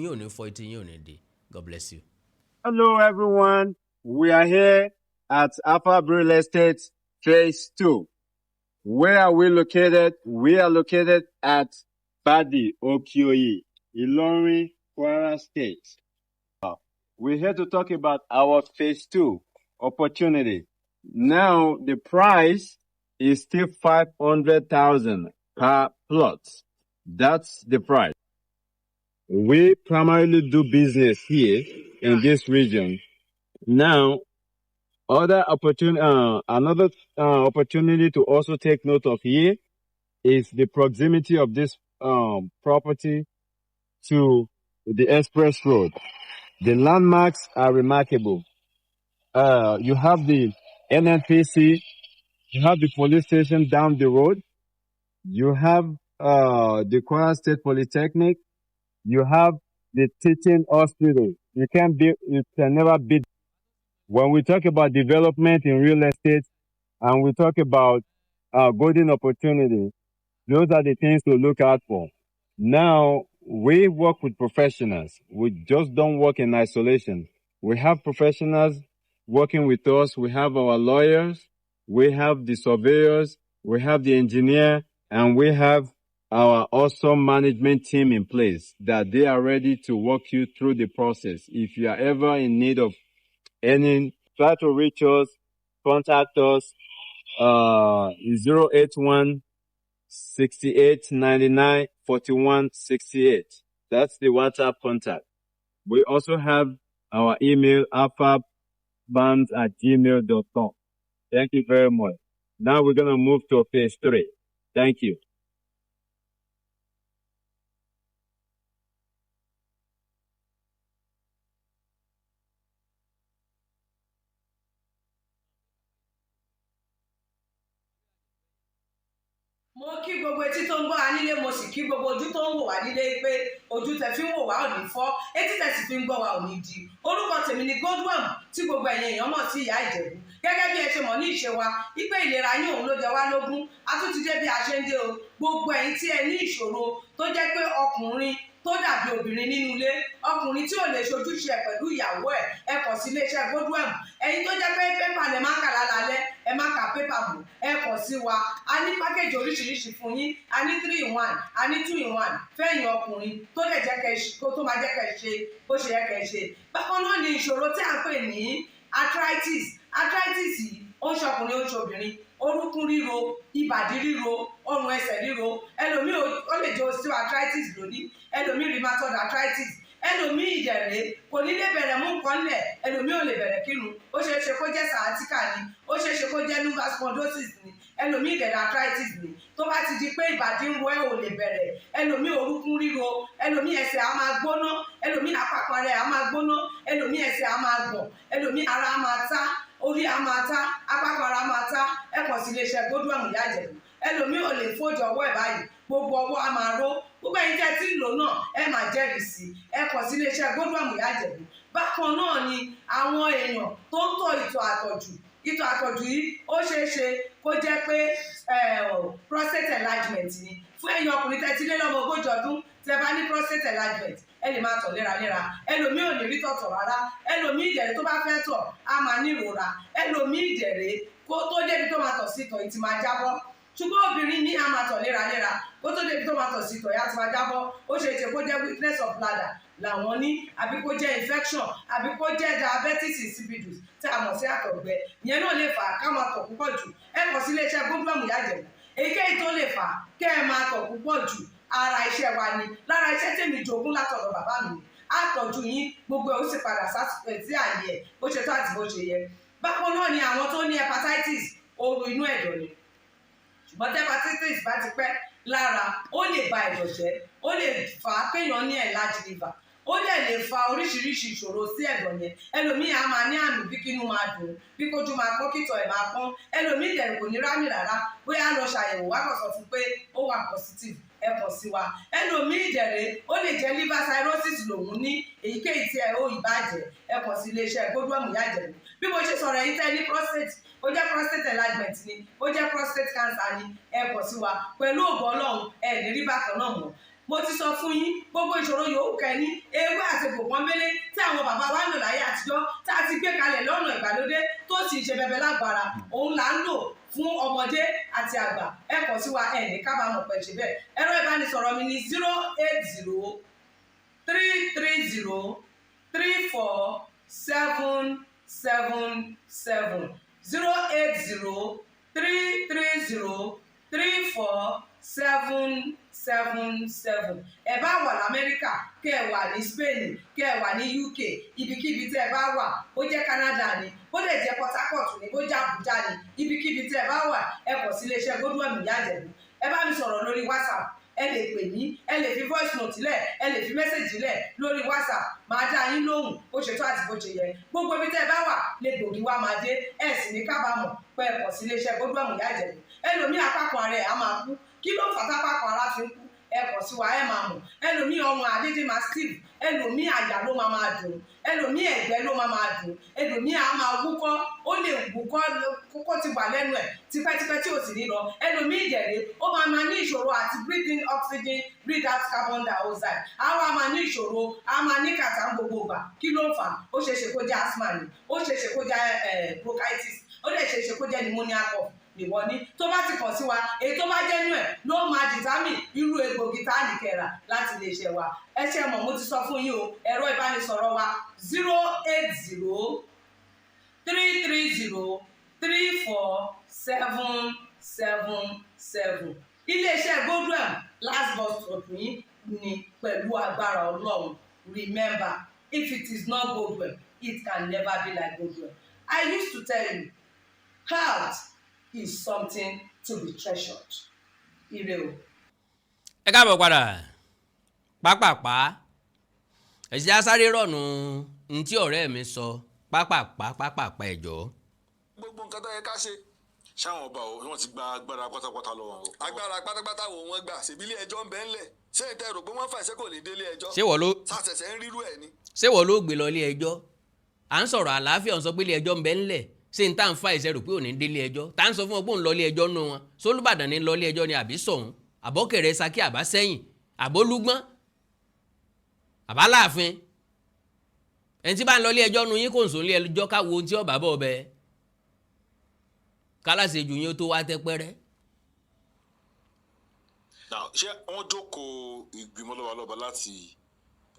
yín ò ní fọ́, etí yín ò ní dé. God bless you. Hello everyone, we are here at Alpha Real Estate Phase 2. Where are we located? We are located at Badi Okioyi, Ilorin, Kwara State. We're here to talk about our Phase 2 opportunity. Now, the price is still 500,000 per plot. That's the price. We primarily do business here in this region. Now, another opportunity to also take note of here is the proximity of this property to the express road. The landmarks are remarkable. You have the NNPC, you have the police station down the road, you have the Kwara State Polytechnic, you have the teaching hospital. You can never beat. When we talk about development in real estate and we talk about golden opportunity, those are the things to look out for. Now, we work with professionals. We just don't work in isolation. We have professionals working with us. We have our lawyers, we have the surveyors, we have the engineer, and we have our awesome management team in place that they are ready to walk you through the process. If you are ever in need of any, try to reach us, contact us, 081 68 99 41 68. That's the WhatsApp contact. We also have our email, afabbands@gmail.com. Thank you very much. Now we're going to move to phase 3. Thank you. Mo kí gbogbo etí tó ń gbọ́ wa nílé, mo sì kí gbogbo ojú tó ń wò wá nílé pé ojú tẹ fi ń wò wá ò ní fọ́, etí tẹ sì fi ń gbọ́ wa ò ní di. Orúkọ tèmi ni Godwin tí gbogbo ẹ̀yin èèyàn mọ̀ sí Ìyá Ìjẹ̀bú. Gẹ́gẹ́ bí ẹ ṣe mọ̀ ní ìṣe wa, wípé ìlera yín òun ló jẹ wá lógún. A tún ti dé bí a ṣe ń dé o. Gbogbo ẹ̀yin tí ẹ ní ìṣòro tó jẹ́ pé ọkùnrin tó dàbí obìnrin nínú ilé, ọkùnrin tí ò lè ṣojúṣe ẹ̀ pẹ̀lú ìyàwó ẹ̀, ẹ kàn sí iléeṣẹ́ Godwin. Ẹ̀yin tó jẹ́ pé pépà lẹ máa kà lálálẹ́, ẹ má ka pépà mọ́, ẹ kàn sí wa. A ní pákéjì oríṣiríṣi fún yín, a ní 3-in-1, a ní 2-in-1 fẹ́yìn ọkùnrin tó lè jẹ́ tó máa jẹ́ kẹ́ ṣe bó ṣe yẹ kẹ́ ṣe. Bákan náà ni ìṣòro tí a ń pè ní arthritis. Arthritis yìí ó ń ṣọkùnrin ó ń ṣobìnrin, orúnkún ríro, ìbàdí ríro, ọrùn ẹsẹ̀ ríro, ẹlòmíì ó lè jẹ́ osteoarthritis lónìí, ẹlòmíì rheumatoid arthritis, ẹlòmíì ìdẹ̀rẹ̀ kò ní lè bẹ̀rẹ̀ mú nǹkan lẹ̀, ẹlòmíì ò lè bẹ̀rẹ̀ kírun, ó ṣeé ṣe kó jẹ́ sciatica ni, ó ṣeé ṣe kó jẹ́ lumbar spondylosis ni, ẹlòmíì ìdẹ̀rẹ̀ arthritis ni. Tó bá ti di pé ìbàdí ń ro ẹ́ ò lè bẹ̀rẹ̀, ẹlòmíì orúnkún ríro, ẹlòmíì ẹsẹ̀ á máa gbóná, ẹlòmíì àpapọ̀ rẹ̀ á máa gbóná, ẹlòmíì ẹsẹ̀ á máa gbọ̀n, ẹlòmíì ara á máa tá, orí á máa tá, àpapọ̀ ara á máa tá. Ẹ kàn sí iléeṣẹ́ Godwin Ìyá Ìjẹ̀bú. Ẹlòmíì ò lè fojú ọwọ́ ẹ̀ báyìí, gbogbo ọwọ́ á máa ró. Gbogbo ẹ̀yin tẹ́ tí ń lò náà ẹ máa jẹ́rìí sí. Ẹ kàn sí iléeṣẹ́ Godwin Ìyá Ìjẹ̀bú. Bákan náà ni àwọn èèyàn tó ń tọ̀ ìtọ̀ àtọ̀jù. Ìtọ̀ àtọ̀jù yìí ó ṣeé ṣe kó jẹ́ pé prostate enlargement ni. Fún ẹ̀yin ọkùnrin tẹ́ ti lé lọ́mọ 40 ọdún tẹ́ bá ní prostate enlargement, ẹ lè máa tọ̀ léraléra. Ẹlòmíì ò ní rí tọ̀tọ̀ rárá. Ẹlòmíì ìdẹ̀rẹ̀ tó bá fẹ́ tọ̀ á máa ní ìrora. Ẹlòmíì ìdẹ̀rẹ̀ kó tó débi tó máa tọ̀ sí ìtọ̀ yìí ti máa jábọ́. Ṣùgbọ́n obìnrin ní a máa tọ̀ léraléra kó tó débi tó máa tọ̀ sí ìtọ̀ yìí á ti máa jábọ́. Ó ṣeé ṣe kó jẹ́ weakness of bladder làwọn ní, àbí kó jẹ́ infection, àbí kó jẹ́ diabetes insipidus tí a mọ̀ sí àtọ̀gbẹ. Ìyẹn náà lè fà á ká máa tọ̀ púpọ̀ jù. Ẹ kàn sí iléeṣẹ́ Godwin Ìyá Ìjẹ̀bú. Èyíkéyìí tó lè fà á kẹ́ ẹ máa tọ̀ púpọ̀ jù, ara iṣẹ́ wa ni. Lára iṣẹ́ tèmi jogún látọ̀dọ̀ bàbá mi ni. Àtọ̀jú yín gbogbo ẹ̀ ó sì padà sí àyè ẹ̀ bó ṣe tó àti bó ṣe yẹ. Bákan náà ni àwọn tó ní hepatitis, ooru inú ẹ̀dọ̀ ni. Ṣùgbọ́n tí hepatitis bá ti pẹ́ lára, ó lè ba ẹ̀dọ̀ jẹ́, ó lè fà á kéèyàn ní enlarged liver, ó dẹ̀ lè fa oríṣiríṣi ìṣòro sí ẹ̀dọ̀ yẹn. Ẹlòmíì á máa ní àmì bí kínú máa dùn, bí kójú máa pọ́n, kítọ̀ ẹ̀ máa pọ́n. Ẹlòmíì dẹ̀ kò ní rámì rárá, bóyá lọ ṣàyẹ̀wò wá kàn sọ fún pé ó wà positive, ẹ kàn sí wa. Ẹlòmíì dẹ̀rẹ̀ ó lè jẹ́ liver cirrhosis lòun ní, èyíkéyìí tí ẹ ó ìbàjẹ́, ẹ kàn sí iléeṣẹ́ Godwin Ìyá Ìjẹ̀bú. Bí mo ṣe sọ̀rọ̀ yìí tẹ́ ní prostate, ó jẹ́ prostate enlargement ni, ó jẹ́ prostate cancer ni, ẹ kàn sí wa. Pẹ̀lú ògo Ọlọ́run ẹ ní rí bákan náà mọ́. Mo ti sọ fún yín gbogbo ìṣòro yòówù kẹ́ ní, ewé àti egbò pọ́nbélé tí àwọn bàbá wa ń lò láyé àtijọ́ tá a ti gbé kalẹ̀ lọ́nà ìgbàlódé tó sì ṣe bẹbẹ lágbára, òun là ń lò fún ọmọdé àti àgbà. Ẹ kàn sí wa, ẹ ní kábàámọ̀ pẹ̀ ṣe bẹ́ẹ̀. Ẹ̀rọ ìbánisọ̀rọ̀ mi ni 080 330 3477 080 330 3477. Ẹ bá wà l'Amẹ́ríkà, kẹ́ ẹ wà ní Spain, kẹ́ ẹ wà ní UK, ibikíbi tẹ́ ẹ bá wà, ó jẹ́ Canada ni, ó lè jẹ́ Port Harcourt ni, ó jẹ́ Abuja ni, ibikíbi tẹ́ ẹ bá wà, ẹ kàn sí iléeṣẹ́ Godwin Ìyá Ìjẹ̀bú. Ẹ bá mi sọ̀rọ̀ lórí WhatsApp, ẹ lè pè mí, ẹ lè fi voice note lẹ̀, ẹ lè fi message lẹ̀ lórí WhatsApp, máa dá yín lóhùn bó ṣe tó àti bó ṣe yẹ. Gbogbo ibi tẹ́ ẹ bá wà lè gbòógì wá máa dé, ẹ sì ní kábàámọ̀ pé ẹ kàn sí iléeṣẹ́ Godwin Ìyá Ìjẹ̀bú. Ẹlòmíì apákan ara ẹ̀ á máa kú, kí ló fà tápákan ara fi ń kú? Ẹ kàn sí wa, ẹ máa mọ̀. Ẹlòmíì ọrùn àdédé máa steve, ẹlòmíì àyà ló máa dùn, ẹlòmíì ẹ̀gbẹ́ ló máa dùn, ẹlòmíì á máa wúkọ́, ó lè wúkọ́ kókó ti wà lẹ́nu ẹ̀ tipẹ́tipẹ́ tí ò sì ní lọ. Ẹlòmíì ìdẹ̀rẹ̀ ó máa ní ìṣòro àti breathe in oxygen, breathe out carbon dioxide. Á wá máa ní ìṣòro, á máa ní kàtà gbogbo ìgbà. Kí ló ń fà? Ó ṣeé ṣe kó jẹ́ asthma ni, ó ṣeé ṣe kó jẹ́ bronchitis, ó dẹ̀ ṣeé ṣe kó jẹ́ pneumonia cough. nìwọ ní tó bá ti kàn sí wa èyí tó bá jẹ́ nú ẹ̀ ló máa dìtámì irú egbògi tá a lè kẹ̀rà láti lè ṣe wa ẹ ṣe mọ̀ mo ti sọ fún yín o ẹ̀rọ ìbánisọ̀rọ̀ wa 080-330-34777 iléeṣẹ́ Godwin last bus stop yín ni pẹ̀lú agbára Ọlọ́run remember if it is not Godwin it can never be like Godwin. I used to tell you health is something to be treasured. Ire o. ẹ káàbọ̀ padà pápápá ẹ̀sìn asáré rọ̀nù ntí ọ̀rẹ́ mi sọ pápápá ẹ̀jọ́. gbogbo nǹkan tó yẹ ká ṣe. ṣáwọn ọba wọn ti gba agbára pátápátá lọ́wọ́ wọn. agbára pátápátá wo wọn gbà ṣèbí ilé ẹjọ́ ń bẹ ńlẹ̀ ṣé ìtẹ́ rò pé wọ́n fà ìṣẹ́ kò ní délé ẹjọ́. ṣé wọ́n ló sàṣẹ̀ṣẹ̀ ń rírú ẹ̀ ni. ṣé wọ́n ló gbé lọ ilé ẹjọ́ à ń sọ̀rọ̀ àlàáfíà ń sọ pé ilé ẹjọ́ ń bẹ ńlẹ̀ ṣé n tá n fa ìṣẹ́ rò pé ò ní délé ẹjọ́ tá n sọ fún ọ pé òun lọ ilé ẹjọ́ nù wọn sólúbàdàn ní lọ ilé ẹjọ́ ni àbí sọ̀hún àbọ̀kẹ̀rẹ̀ Ṣakí àbá sẹ́yìn àbólúgbọ́n àbáláàfin ẹni tí bá ń lọ ilé ẹjọ́ nu yín kò ń sùn ilé ẹjọ́ káwo ohun tí ọba bọ̀ bẹ́ẹ̀ kálásejù yín ó tó wá tẹ́ pẹ́rẹ́. ṣé wọ́n jókòó ìgbìmọ̀ lọ́balọ́ba láti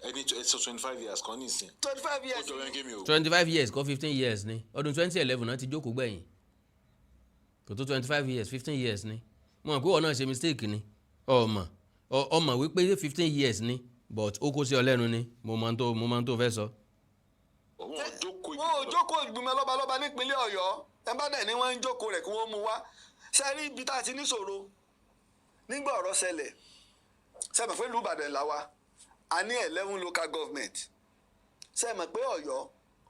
ẹni 25 years kan nísìn. 25 years. ó jọ yẹn gémi o. 25 years kọ́ 15 years ni ọdún 2011 náà ti jókòó gbẹ̀yìn kò tó 25 years 15 years ni mo mọ̀ pé wọ́n náà ṣe mistake ni ọmọ wípé 15 years ni but ó kó sí ọ lẹ́nu ni mo máa ń tó fẹ́ sọ. wọn ò jókòó ìgbìmọ̀ lọ́balọ́ba nípínlẹ̀ Ọ̀yọ́ ẹ bá dẹ̀ ni wọ́n ń jókòó rẹ̀ kí wọ́n mú wá sẹ́rí ibi tá a ti níṣòro nígbà ọ̀rọ̀ ṣẹlẹ̀ sẹ́mọ̀ pé Olubadan làwa a ní 11 local government sẹ́mọ̀ pé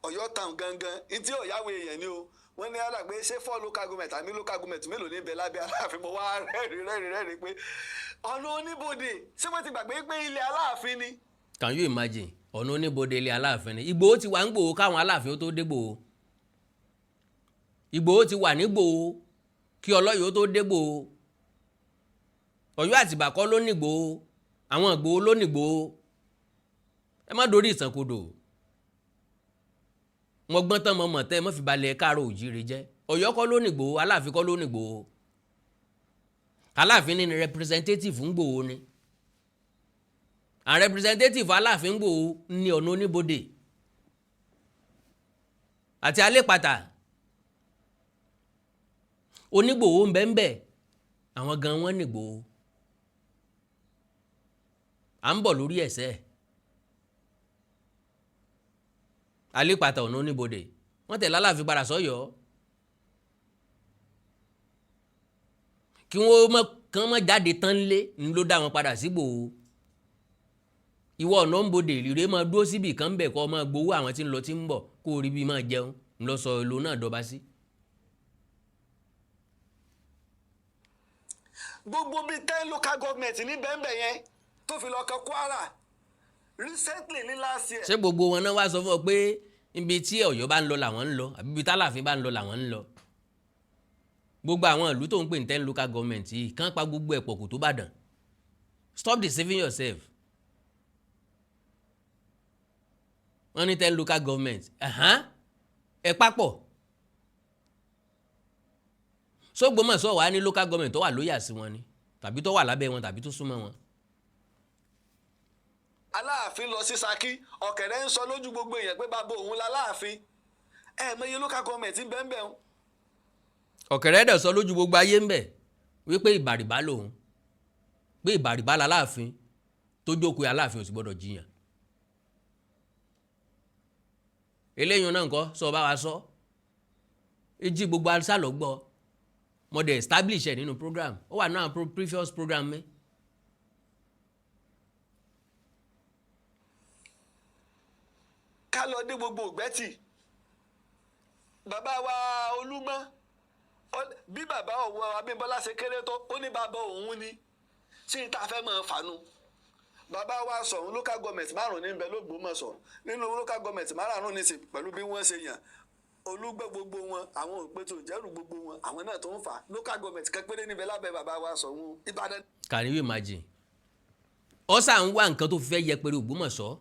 Ọ̀yọ́ town gangan ìtí ọ̀yáwó èèyàn ni o wọ́n ní àdàgbé ṣé 4 local government àmì local government mélòó ní ibẹ̀ lábẹ́ Aláàfin mo wá rẹ́rìn pé ọ̀nà oníbodè ṣé wọ́n ti gbàgbé pé ilé Aláàfin ni. Can you imagine ọ̀nà oníbodè ilé Aláàfin ni Ìgbòho ti wà ń Gbòho káwọn Aláàfin ó tó dé Gbòho Ìgbòho ti wà ní Gbòho kí Ọlọ́yọ̀ ó tó dé Gbòho Ọ̀yọ́ Àtìbà kọ́ ló ní Gbòho àwọn Ìgbòho ló ní Gbòho ẹ má dorí ìsànkodò wọn gbọ́n tán mọ̀mọ́ tẹ́ ẹ má fi balẹ̀ káàró òjíire jẹ́ Ọ̀yọ́ kọ́ ló ní Gbòho Aláàfin kọ́ ló ní Gbòho Aláàfin ní representative ń Gbòho ni and representative Aláàfin ń Gbòho ní ọ̀nà oníbodè àti Alépatà onígbòho ń bẹ àwọn gan wọn nígbòho à ń bọ̀ lórí ẹ̀sẹ̀ Alépatà ọ̀nà oníbodè wọ́n tẹ̀lé Aláàfin padà sọ́yọ́ kí wọ́n kàn mọ́ jáde tán lé ń ló dá wọn padà sígbòho ìwọ ọ̀nà ń bodè ìrè máa dúró síbì kan bẹ̀ kọ́ máa gbowó àwọn tí ń lọ tí ń bọ̀ kó o rí bí máa jẹun ń lọ sọ èlò náà dọba sí. gbogbo bíi 10 local government ní bẹ́ẹ̀nbẹ́ yẹn tó fi lọ kan Kwara recently ní last year. ṣé gbogbo wọn náà wá sọ fún ọ pé ibi tí Ọ̀yọ́ bá ń lọ làwọn ń lọ àbí ibi tálàfin bá ń lọ làwọn ń lọ gbogbo àwọn ìlú tó ń pè ní 10 local government yìí kàn pa gbogbo ẹ̀pọ̀ kò tó Ìbàdàn stop deceiving yourself wọ́n ní 10 local government ẹ̀ papọ̀ s'Ógbómọ̀ṣọ́ wà ní local government tó wà lóyà sí wọn ni tàbí tó wà lábẹ́ wọn tàbí tó súnmọ́ wọn. Aláàfin lọ sí Ṣakí ọ̀kẹ́rẹ́ ń sọ lójú gbogbo èèyàn pé bàbá òun l'Aláàfin mọye local government ń bẹ́ẹ̀ o. ọ̀kẹ́rẹ́ dẹ̀ sọ lójú gbogbo ayé ń bẹ̀ wípé Ìbàrìbá lòun pé Ìbàrìbá l'Aláàfin tó jókòó Aláàfin ò sì gbọ́dọ̀ jiyàn. eléyìí náà nǹkan sọ bá wa sọ èjì gbogbo alásàlọ́ gbọ́ mo dey establish ẹ nínú program ó wà náà previous program mi. ká lọ dé gbogbo ògbẹ́tì bàbá wa Olúgbọ́n bí bàbá òun Abímbọ́lá ṣe kéré tó ó ní bàbá òun ni ṣé ìta fẹ́ mọ̀ fanu bàbá wa sọ̀run local government márùn-ún ní bẹ l'Ógbómọ̀ṣọ́ nínú local government márùn-ún ní sí pẹ̀lú bí wọ́n ṣe yàn Olúgbọ́n gbogbo wọn àwọn òpètò ìjẹ́rù gbogbo wọn àwọn náà tó ń fà local government kan péré níbẹ̀ lábẹ́ bàbá wa sọ̀run Ìbàdàn. Can you imagine ọ̀sà ń wá nǹkan tó fẹ́ yẹpẹrẹ Ògbómọ̀ṣọ́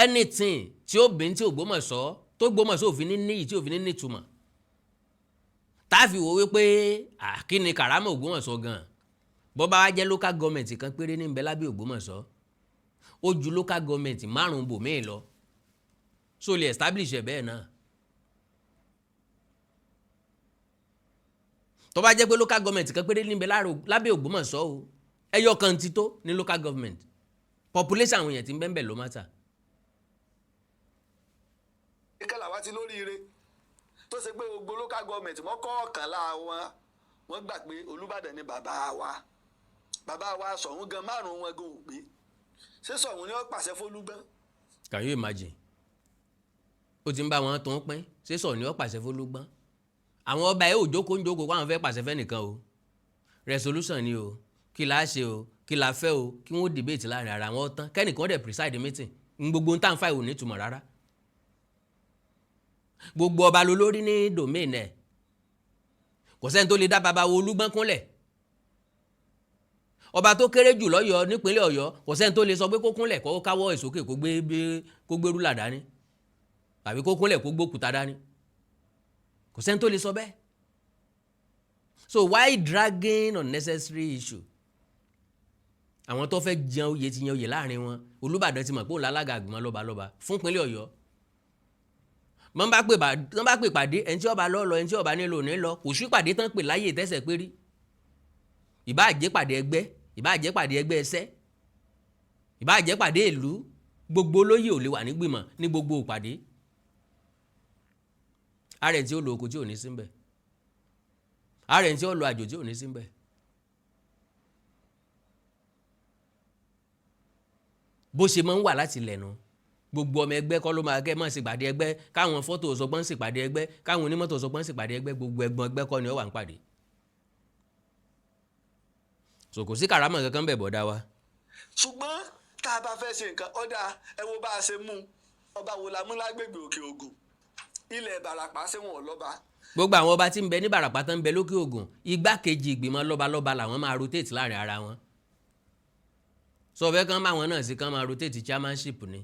anything tí ó bín tí Ògbómọ̀ṣọ́ tó Ògbómọ̀ṣọ́ òfin ní níyì tí òfin ní nítumọ̀ tá a fi wò wípé kí ni kàrámọ̀ Ògbómọ̀ṣọ́ gan bó bá wá jẹ́ local government kan péré ní bẹ lábẹ́ Ògbómọ̀ṣọ́ ó ju local government 5 bòmíì lọ so lè establish ẹ̀ bẹ́ẹ̀ náà. tó bá jẹ́ pé local government kan péré ní bẹ lábẹ́ Ògbómọ̀ṣọ́ o ẹyọ kan ti tó ní local government population àwọn èèyàn tí ń bẹ́ẹ̀ ló matter. ìkàlà wa ti lóríire tó ṣe pé gbogbo local government mọ́kọ̀ọ̀kànlá wọ́n gbà pé Olúbàdàn ni bàbá wa Ṣọ̀ún gan 5 wọn gan ò pé ṣé Ṣọ̀ún ni ó pàṣẹ fÓlúgbọ́n. Can you imagine? ó ti ń bá wọn tó ń pín ṣé Ṣọ̀ún ni ó pàṣẹ fÓlúgbọ́n. àwọn ọba ẹ̀ ò jókòó ń jókòó wọn fẹ́ pàṣẹ fẹ́nìkan o resolution ni o kí la ṣe o kí la fẹ́ o kí wọ́n debate láàrin ara wọn tán kẹ́nìkan dẹ̀ preside meeting gbogbo ń tàn fà ìwò nítumọ̀ rárá. gbogbo ọba ló lórí ní domain ẹ̀ kò sẹ́ni tó lè dá baba wo Olúgbọ́n kúnlẹ̀. ọba tó kéré jù lọ́yọ̀ nípínlẹ̀ Ọ̀yọ́ kò sẹ́ni tó lè sọ pé kó kúnlẹ̀ kó káwọ́ ìsókè kó gbé rúlà dání tàbí kó kúnlẹ̀ kó gbókúta dání kò sẹ́ni tó lè sọ bẹ́ẹ̀. So why dragging unnecessary issue? àwọn tó fẹ́ jẹun oyè ti yan oyè láàrin wọn Olúbàdàn ti mọ̀ pé òun lálága àgbìmọ̀ lọ́balọ́ba fún ìpínlẹ̀ Ọ̀yọ́. wọ́n bá pè pàdé ẹni tí ọba lọ ẹni tí ọba nílò ní lọ kò sí pàdé tán pè láyè tẹ́sẹ̀ pérí. ìbáà jẹ́ pàdé ẹgbẹ́ ìbáà jẹ́ pàdé ẹgbẹ́ ẹsẹ́ ìbáà jẹ́ pàdé ìlú gbogbo olóyè ò lè wà nígbìmọ̀ ní gbogbo ìpàdé. ààrẹ tí ó lo oko tí ò ní sí ń bẹ̀ ààrẹ tí ó lo àjò tí ò ní sí ń bẹ̀. bó ṣe máa ń wà láti lẹ̀nu gbogbo ọmọ ẹgbẹ́ kọ́ ló máa kẹ́ máa ṣèpàdé ẹgbẹ́ káwọn fọ́tò ọ̀sọ́gbọ́n ṣèpàdé ẹgbẹ́ káwọn onímọ́tò ọ̀sọ́gbọ́n ṣèpàdé ẹgbẹ́ gbogbo ẹgbọ́n ẹgbẹ́ kọ́ ni ó wà ń pàdé. so kò sí kàrámọ̀ kankan bẹ̀ bọ̀dá wa. ṣùgbọ́n tá a bá fẹ́ ṣe nǹkan ọ̀dà ẹ wo bá a ṣe mú ọba wo la mú lágbègbè Òkè Ògùn ilẹ̀ Ìbàràpá ṣé wọn ò lọ́ba. gbogbo àwọn ọba tí ń bẹ ní Ìbàràpá tán ń bẹ lókè Ògùn igbákejì ìgbìmọ̀ lọ́balọ́ba làwọn máa rotate láàrin ara wọn. sọ fẹ́ kán máa wọn náà sí kán máa rotate chairmanship ni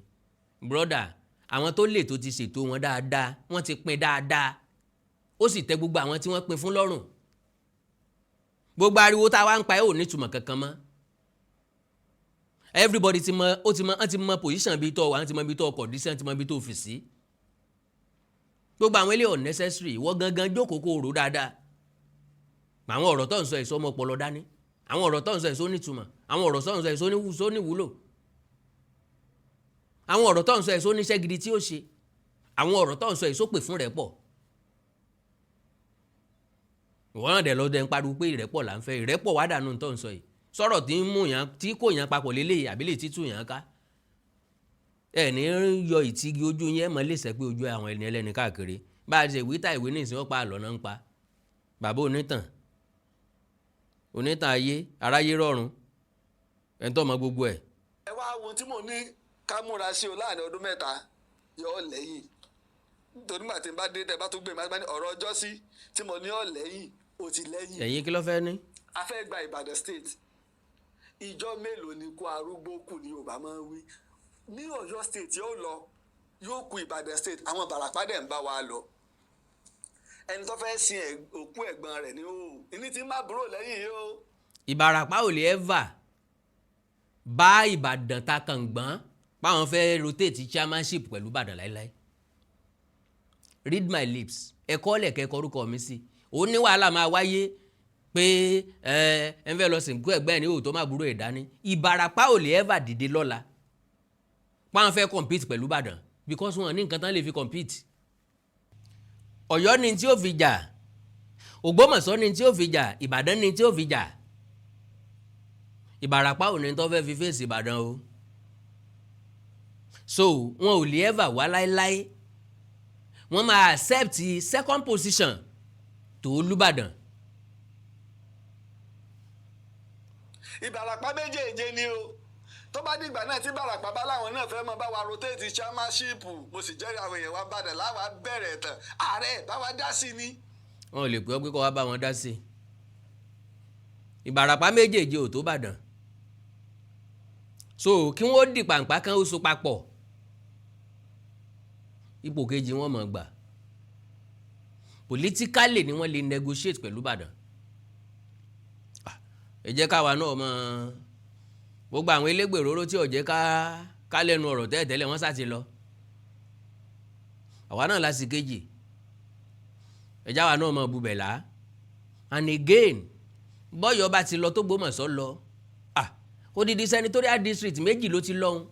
broda àwọn tó lè tó ti ṣètò wọn dáadáa wọ́n ti pín dáadáa ó sì tẹ́ gbogbo àwọn tí wọ́n pín fún lọ́rùn. gbogbo ariwo tá a wá ń pa ẹ́ ò nítumọ̀ kankan mọ́. everybody ti mọ position bíi tó wà wọ́n ti mọ bíi tó condition ti mọ bíi tó fi sí. gbogbo àwọn ilé unnecessary ìwọ gangan jókòó kó rò dáadáa. àwọn ọ̀rọ̀ tó ń sọ èso ọmọ ọpọlọ dání àwọn ọ̀rọ̀ tó ń sọ èso nítumọ̀ àwọn ọ̀rọ̀ tó ń sọ èso níwúlò àwọn ọ̀rọ̀ tó ń sọ èso níṣẹ́ gidi tí ó ṣe àwọn ọ̀rọ̀ tó ń sọ èso pè fún rẹ́pọ̀. ìwọ náà dẹ̀ lọ́dẹ ń pariwo pé ìrẹ́pọ̀ là ń fẹ́ ìrẹ́pọ̀ wá dànù tó ń sọ yìí sọ̀rọ̀ tí ń mú yàn tí kò yàn papọ̀ lélẹ̀ àbílẹ̀ títù yàn ká. ẹ ní yọ ìtìgì ojú yẹn mọ́ lè sẹ́ pé ojú àwọn ẹni ẹlẹ́ni káàkiri bá a ṣe ìwé ta ìwé nísìnyí ó pa àlọ́ náà ń pa bàbá onítàn ayé aráyé rọrùn ẹ̀ ń tọ́ mọ gbogbo ẹ̀. ẹ wá wo tí mo ní ká múra sí o láàrin ọdún 3 yọ ọ lẹ́yìn torí màá tí n bá dé tẹ bá tó gbé mi bá ní ọ̀rọ̀ ọjọ́ sí tí mo ní ọ lẹ́yìn o ti lẹ́yìn. ẹ̀yin kí ló fẹ́ ní. a fẹ́ gba Ìbàdàn state ìjọ mélòó ni kó arúgbó kù ní Yorùbá máa ń wí ní Ọ̀yọ́ state yóò kù Ìbàdàn state àwọn Ìbàràpá dẹ̀ ń bá wa lọ ẹni tó fẹ́ sin òkú ẹ̀gbọ́n rẹ̀ ní òun ìní tí ń bá búrò lẹ́yìn yìí o. Ìbàràpá ò lè ever bá Ìbàdàn ta kàn gbọ́n báwọn fẹ́ rotate chairmanship pẹ̀lú Ìbàdàn láíláí. Read my lips ẹ̀kọ́ lẹ̀kẹ́ kọrúkọ mi sí òun ní wàhálà máa wáyé pé ẹ ń fẹ́ lọ sìnkú ẹ̀gbẹ́ ẹ̀ ní òótọ́ máa búrò ẹ̀ dání. Ìbàràpá ò lè ever dìde lọ́la báwọn fẹ́ compete pẹ̀lú Ìbàdàn because wọn ní nǹkan tán lè fi compete. Ọ̀yọ́ ni tí ó fi jà Ògbómọ̀ṣọ́ ni tí ó fi jà Ìbàdàn ni tí ó fi jà. Ìbàràpá ò ní tó fẹ́ fi fèsì Ìbàdàn o. So wọn ò lè ever wá láéláé wọ́n máa accept second position tó Olúbàdàn. Ìbàràpá méjèèje ni o tó bá dìgbà náà tí Ìbàràpá bá láwọn náà fẹ́ mọ bá wa rotate chairmanship mo sì jẹ́rìí àwọn èèyàn wa bàdàn láwa bẹ̀rẹ̀ tán ààrẹ bá wa dá sí ni. wọn ò lè pè ọ́ pé kó wá bá wọn dá sí i. Ìbàràpá méjèèje ò tó Ìbàdàn so kí wọ́n di pàǹpá kan ó so papọ̀ ipò kejì wọn mọ̀ gbà politically ni wọ́n lè negotiate pẹ̀lú Ìbàdàn. Ẹ jẹ́ káwa náà mọ̀ gbogbo àwọn elégbèróró tí ò jẹ́ ká lẹ́nu ọ̀rọ̀ tẹ́lẹ̀ wọ́n sá ti lọ. Àwa náà láti kejì ẹ já wa náà mọ̀ bubẹ̀lá. And again bọ́yọ̀ bá ti lọ tó Gbómọ̀ṣọ́ lọ odidi senatorial district méjì ló ti lọ́hùn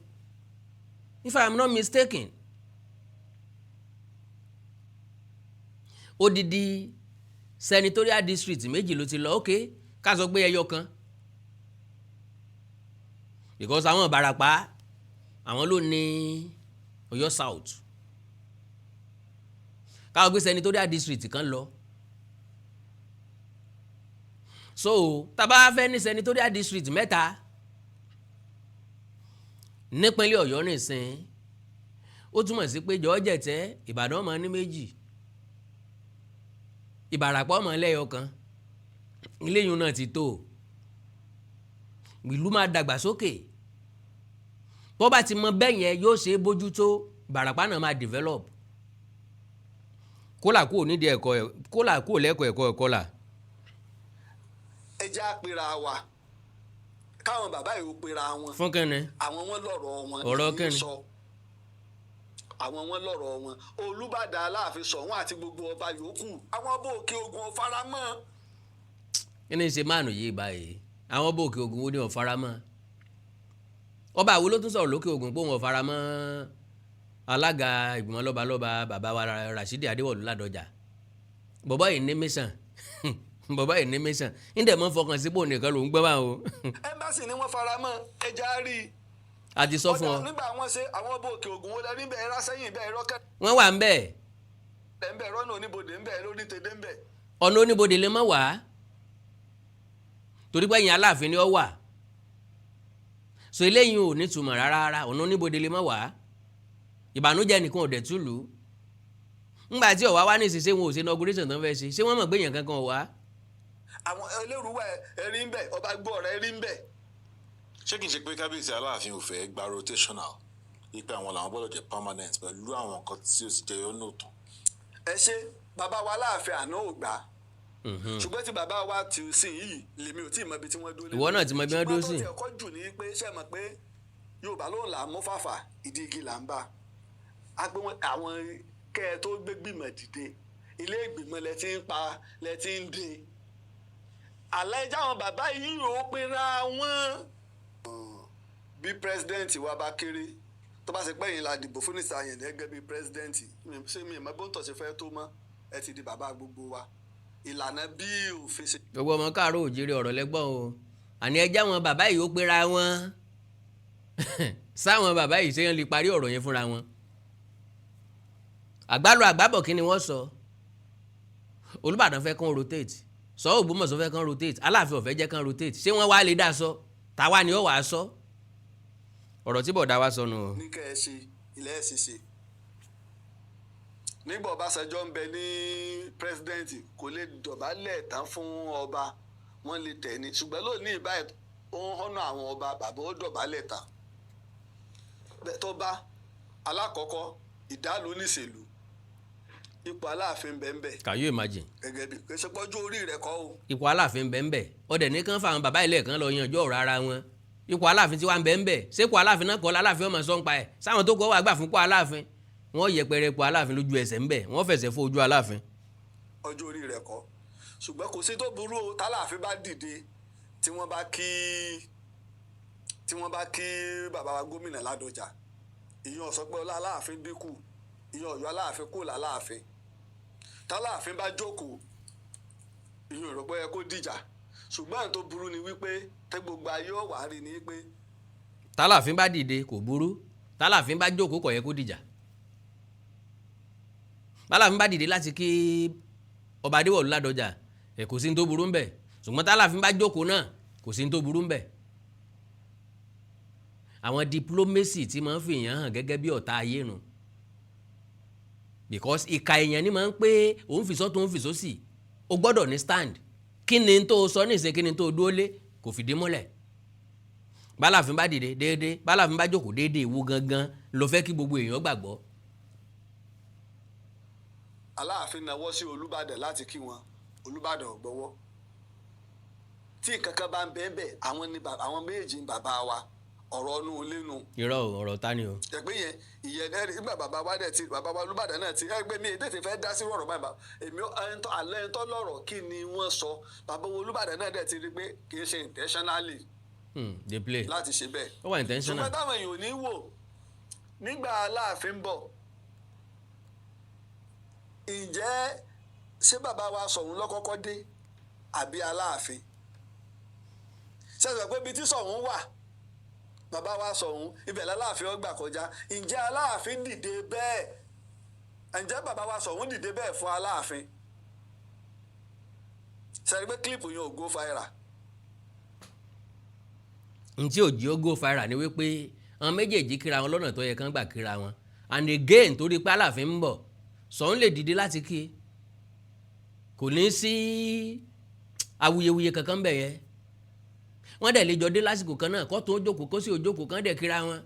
if I am not mistaken. Odidi senatorial district méjì ló ti lọ ok ká sọ pé ẹyọ kan because àwọn Ìbàràpá àwọn ló ní Ọ̀yọ́ South ká sọ pé senatorial district kan lọ. So tá bá fẹ́ ní senatorial district mẹ́ta nípínlẹ̀ Ọ̀yọ́ nìsín ó túmọ̀ sí pé Jọ́ọ̀jẹ̀tẹ́ Ìbàdàn máa ní méjì Ìbàràpá ọmọ lẹ́yọ kan iléyìn náà ti tó ìlú máa dàgbà sókè bó bá ti mọ bẹ́ẹ̀ yẹn yóò ṣe é bójú tó Ìbàràpá náà máa develop kólà kúrò nídìí ẹ̀kọ́ kólà kúrò lẹ́kọ̀ọ́ ẹ̀kọ́ là. Ẹ já pera wa káwọn bàbá yìí ó pera wọn. Fún kẹ́ni. Àwọn wọn lọ́rọ̀ wọn. Ọ̀rọ̀ kẹ́ni. Àwọn wọn lọ́rọ̀ wọn. Olúbàdàn Aláàfin Ṣọ̀ún àti gbogbo ọba yòókù àwọn ọba òkè Ògùn ọ̀faramọ́. Kí ni ṣe máàlù yìí báyìí àwọn ọba òkè Ògùn wo ni ọ̀faramọ́ ọba àwo ló tún sọ̀rọ̀ lókè Ògùn pé òun ọ̀faramọ́ alága ìgbìmọ̀ lọ́balọ́ba bàbá wa Rashidi Adéwọ̀lú Ládọjà bọ̀bọ́ yìí ní mission bọ̀bọ́ yìí ní mission níndẹ̀ mọ́ fọkàn sípò nìkan ló ń gbọ́ bá o. Ẹ́mbásì ni wọ́n faramọ́ ẹja rí i. A ti sọ fún ọ. Nígbà wọn ṣe àwọn ọba òkè Ògùn wo lẹ́ni bẹ́ẹ̀ rásẹ́yìn bẹ́ẹ̀ rọ́kẹ́. Wọ́n wà ń bẹ̀. ń bẹ̀ rọ́nà oníbodè ń bẹ̀ lórí tèdè ń bẹ̀. Ọ̀nà oníbodè lè má wà á torí pé ẹ̀yìn Aláàfin ni ọ wà so eléyìí ò ní túmọ̀ rárá ọ̀nà oníbodè lè má wà á ìbànújẹ́ nìkan ò dẹ̀ túlù ńgbà tí ọ̀wá wá ní ìsinsìnyí wọn ò ṣe inauguration tán fẹ́ ṣe wọ́n mọ̀ pé èèyàn kankan wà. Àwọn ẹlẹ́rùwà ẹ̀rí ń bẹ̀ ọba gbọ́ ọ̀rẹ́ rí ń bẹ̀. Ṣé kìí ṣe pé kábíyèsí Aláàfin ò fẹ́ gba rotational ipe àwọn làwọn gbọ́dọ̀ jẹ́ permanent pẹ̀lú àwọn nǹkan tí ó sì jẹyọ nóòtàn. Ẹ ṣe bàbá wa Aláàfin àná ò gbà ṣùgbọ́n tí bàbá wa ti sìn yìí lèmi ò tí ì mọ ibi tí wọ́n dúró lé. Ìwọ náà ti mọ ibi wọ́n dúró sí. ṣùgbọ́n tó ti ẹ̀kọ́ jù ní pé ṣe mọ̀ pé Yorùbá ló ń là mú fàfà ìdí igi là ń bá a pé àwọn kẹ́ ẹ tó gbé gbìmọ̀ dìde ilé ìgbìmọ̀ lẹ ti ń pa lẹ ti ń dín àlẹ́ ẹja àwọn bàbá yìí ò pera wọn. Bí pírẹsidẹ́ǹtì wa bá kéré tó bá ṣe pẹ́yìn la dìbò fún ìsàyẹn gẹ́gẹ́ bí pírẹsidẹ́ǹtì ṣé mi ìmọ̀ bó ń tọ̀sí fẹ́ tó mọ́ ẹ ti di bàbá gbogbo wa ìlànà bí òfin ṣe. Gbogbo ọmọ káàárọ̀ òjìrì ọ̀rọ̀ lẹ́gbọ́n o àní ẹjẹ́ àwọn bàbá yìí ó pera wọn sáwọn bàbá yìí ṣé wọ́n lè parí ọ̀rọ̀ yẹn fúnra wọn. Àgbálọ àgbábọ̀ kí ni wọ́n sọ Olúbàdàn fẹ́ kán rotate sọ Ògbómọ̀ṣọ́ fẹ́ kán rotate Aláàfin ò fẹ́ jẹ́ kán rotate ṣé wọ́n wá lè dá sọ tàwa ni ó wàá sọ ọ̀rọ̀ tí bọ̀dá wa sọnù. Ní kẹ́ ẹ ṣe ilẹ̀ ẹ̀ ṣe ṣe nígbà Ọbásanjọ́ ń bẹ ní pírẹsidẹ́ǹtì kò lè dọ̀bálẹ̀ tán fún ọba wọ́n lè tẹ̀ ní ṣùgbọ́n lónìí báyìí ó ń họ́nà àwọn ọba bàbá ó dọ̀bálẹ̀ tán tó bá alákọ̀ọ́kọ́ ìdálò níṣèlú ipò Aláàfin bẹ́ẹ̀. Can you imagine. Gẹ́gẹ́ bí kò ṣe pọ́jú orí rẹ̀ kọ́ o. Ipò Aláàfin bẹ́ẹ̀ ọdẹ nìkan fáwọn bàbá ilé kan lọ yanjú ọ̀rọ̀ ara wọn ipò Aláàfin tí wà ń bẹ́ẹ̀ ṣé ipò Aláàfin náà kọ́ Aláàfin ọmọ sọ́npa ẹ̀ sáwọn tó kọ́ wà gbà fún ipò Aláàfin wọ́n yẹpẹrẹ ipò Aláàfin lójú ẹsẹ̀ ń bẹ̀ wọ́n fẹsẹ̀ fọ́ ojú Aláàfin. Ọjọ́ orí rẹ̀ kọ́ ṣùgbọ́n kò sí tó burú o tálàfin bá dìde tí wọ́n bá kí bàbá wa gómìnà Ládọjà ìyẹn ọ̀sọ́ pé ọlá Aláàfin dínkù ìyẹn Ọ̀yọ́ Aláàfin kò láláàfin tálàfin bá jókòó ìyẹn ò rò pé ẹ kó dìjà ṣùgbọ́n tó burú ni wípé tẹ́ gbogbo ayé ọ̀wá rí ni pé. Tálàfin bá dìde kò burú tálàfin bá jókòó kò yẹ kó dìjà tálàfin bá dìde láti kí ọba Adéwọ̀lú Ládọjà kò sí ní tó burú ń bẹ̀ ṣùgbọ́n tálàfin bá jókòó náà kò sí ní tó burú ń bẹ̀. Àwọn diplomacy tí máa ń fi èèyàn hàn gẹ́gẹ́ bí ọ̀tá ayé nu because ìka èèyàn ni máa ń pé òun fi sọ́tún òun fi sósì o gbọ́dọ̀ ní stand kí ni tó sọ ní ìṣe kí ni tó dúró lé kò fìdí múlẹ̀. Bálàfin bá dìde déédéé bálàfin bá jókòó déédéé wo gangan ló fẹ́ kí gbogbo èèyàn gbàgbọ́. Aláàfin nawọ́ sí Olúbàdàn láti kí wọn Olúbàdàn ò gbọ́wọ́ tí nǹkan kan bá ń bẹ́ẹ̀ bẹ́ẹ̀ àwọn méjì ń bàbá wa ọ̀rọ̀ ọ̀nù lẹ́nu. irọ́ ọ̀rọ̀ ta ni o. ẹgbẹ́ yẹn ìyẹn nígbà bàbá wa dẹ̀ ti bàbá wa Olúbàdàn náà ti ẹgbẹ́ mi èdè tí fẹ́ dá sí ọ̀rọ̀ báyìí èmi alẹ́ ń tọ́ lọ́rọ̀ kí ni wọ́n sọ bàbá wa Olúbàdàn náà dẹ̀ ti rí pé kì í ṣe intentionally dey play láti ṣe bẹ́ẹ̀. ó wà intentional. ṣùgbọ́n táwọn èèyàn ò ní wò nígbà Aláàfin bọ̀ ǹjẹ́ ṣé bàbá wa Ṣọ̀ún lọ́kọ́kọ́ dé àbí Aláàfin ṣe sọ pé ibi tí Ṣọ̀ún wà bàbá wa Ṣọ̀ún ibẹ̀ l'Aláàfin ó gbà kọjá ǹjẹ́ Aláàfin dìde bẹ́ẹ̀ ǹjẹ́ bàbá wa Ṣọ̀ún dìde bẹ́ẹ̀ fún Aláàfin ṣe pé kílípù yẹn ò go viral. ntí òjì ó go viral ni wípé àwọn méjèèjì kíra wọn lọ́nà tó yẹ kán gbà kíra wọn and again torí pé Aláàfin ń bọ̀ Ṣọ̀ún lè dìde láti kí kò ní sí awuyewuye kankan bẹ̀ yẹn wọ́n dẹ̀ lè jọ dé lásìkò kan náà kó tó jókòó kó sì òjókòó kan dẹ̀ kíra wọn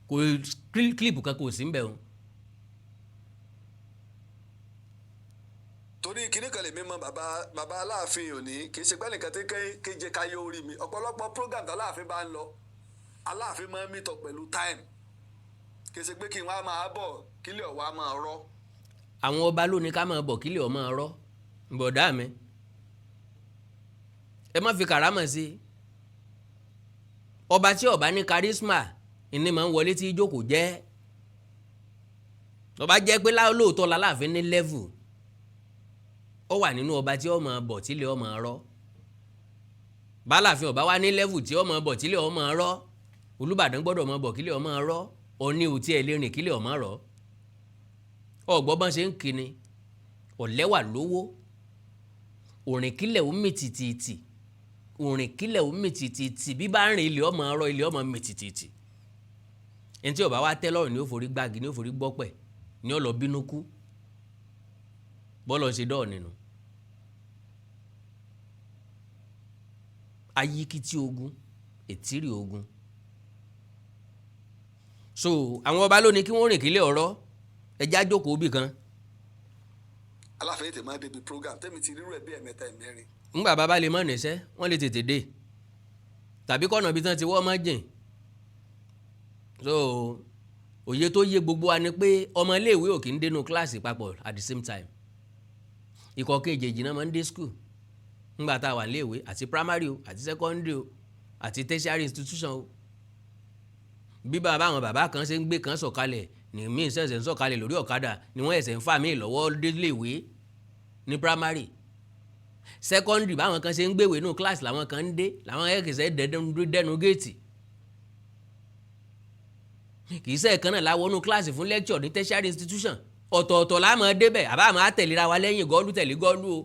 kò kílípù kan kò sí ń bẹ̀ wọn. torí kíní kan lè mi mọ bàbá Aláàfin òní kì í ṣe pẹ́ nìkan tí kéje káyé orí mi ọ̀pọ̀lọpọ̀ program tí Aláàfin bá ń lọ Aláàfin máa ń meet up pẹ̀lú time kì í ṣe pé kí n wá máa bọ̀ kílẹ̀ ọ̀wá máa rọ́. àwọn ọba ló ní ká máa bọ̀ kílẹ̀ ọ̀ máa rọ́ bọ̀dá mi ẹ má fi kàrámọ̀ sí ọba tí ọba ní charisma ìní máa ń wọlé tí ìjókòó jẹ́ ọba jẹ́ pé lóòótọ́ l'Aláàfin ní level ó wà nínú ọba tí ó máa bọ̀ tílẹ̀ ó máa rọ́ b'Aláàfin ọba wà ní level tí ó máa bọ̀ tílẹ̀ ó máa rọ́ Olúbàdàn gbọ́dọ̀ máa bọ̀ kílẹ̀ ó máa rọ́ Ọọ̀ni ò tí ẹ lè rìn kílẹ̀ ó máa rọ́ ọ̀gbọ́n bá ṣe ń kíni ọ̀lẹ́wà lówó òrìn kílẹ̀ ó mì tìtìtì òrìn kílẹ̀ ó mì tìtìtì bí bá ń rìn ilẹ̀ ọmọ ọrọ̀ ilẹ̀ ọmọ mì tìtìtì ẹni tí ọba wa tẹ́ lọ́rùn ni ó forí gbági ni ó forí gbọ́pẹ̀ ni ó lọ bínú kú bọ́lọ̀ ṣe dọ́ọ̀ nínú ayíkítí ogun ètírì ogun so àwọn ọba ló ní kí wọ́n rìn kílẹ̀ ọ̀rọ̀ ẹja jókòó bì kan. Aláàfin tètè máa débi program tẹ́mi ti rírú ẹ̀ bí ẹ̀mẹ́ta ẹ̀mẹ́rin. ńgbà bàbá lè mọ̀ níṣẹ́ wọ́n lè tètè dé tàbí kọ́nà ibi tí wọ́n ti wọ́ mọ́ jìn so òye tó yé gbogbo wa ni pé ọmọ iléèwé ò kì í dénú kíláàsì papọ̀ at the same time ikọ̀ kejì náà máa ń dé school ńgbà tá a wà léèwé àti primary o àti secondary o àti tertiary institution o bí bàbá àwọn bàbá kan ṣe ń gbé kan sọ̀kalẹ̀ ní míì ṣẹ̀ṣẹ̀ ń sọ̀kalẹ̀ lórí ọ̀kadà ni wọ́n ẹ̀ṣẹ̀ ń fà míì lọ́wọ́ déléèwé ní primary secondary báwọn kan ṣe ń gbéwèé nù class làwọn kan ń dé làwọn ẹ̀kẹ́sẹ̀ dẹnu géètì kì í sẹ́ẹ̀kan náà láwọ́ nù class fún lecture ní tertiary institution ọ̀tọ̀ọ̀tọ̀ la máa débẹ̀ àbá máa tẹ̀léra wa lẹ́yìn gọ́ọ̀lù tẹ̀lé gọ́ọ̀lù o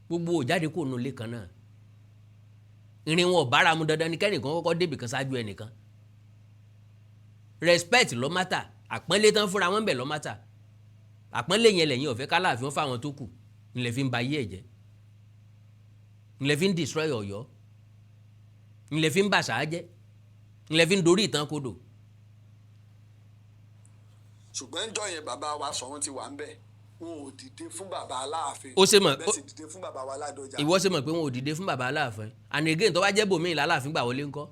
gbogbo òjáde kò nù lé kan náà irin wọn ò bára mu dandan ní kẹ́nìkan kọ́kọ́ débì kan ṣáájú ẹnìkan respect ló mátà àpọ́nlé tán fúnra wọn bẹ̀ ló mátà àpọ́nlé yẹn lẹ́yìn ọ̀fẹ́ k'Aláàfin fáwọn tó kù nílẹ̀ fi ń ba ayé ẹ̀ jẹ́ nílẹ̀ fi ń destroy Ọ̀yọ́ nílẹ̀ fi ń bàṣà jẹ́ nílẹ̀ fi ń dorí ìtàn kodò. ṣùgbọ́n ń jọ yẹn bàbá wa Ṣọ̀ún ti wà ń bẹ̀ wọn ò dìde fún bàbá Aláàfin ó ṣe mọ̀ bẹ́ẹ̀ sì dìde fún bàbá wa Ládọjà. ìwọ ṣe mọ̀ pé wọn ò dìde fún bàbá Aláàfin and again tó bá jẹ́ bòmíì l'Aláàfin gbà wọlé ńkọ́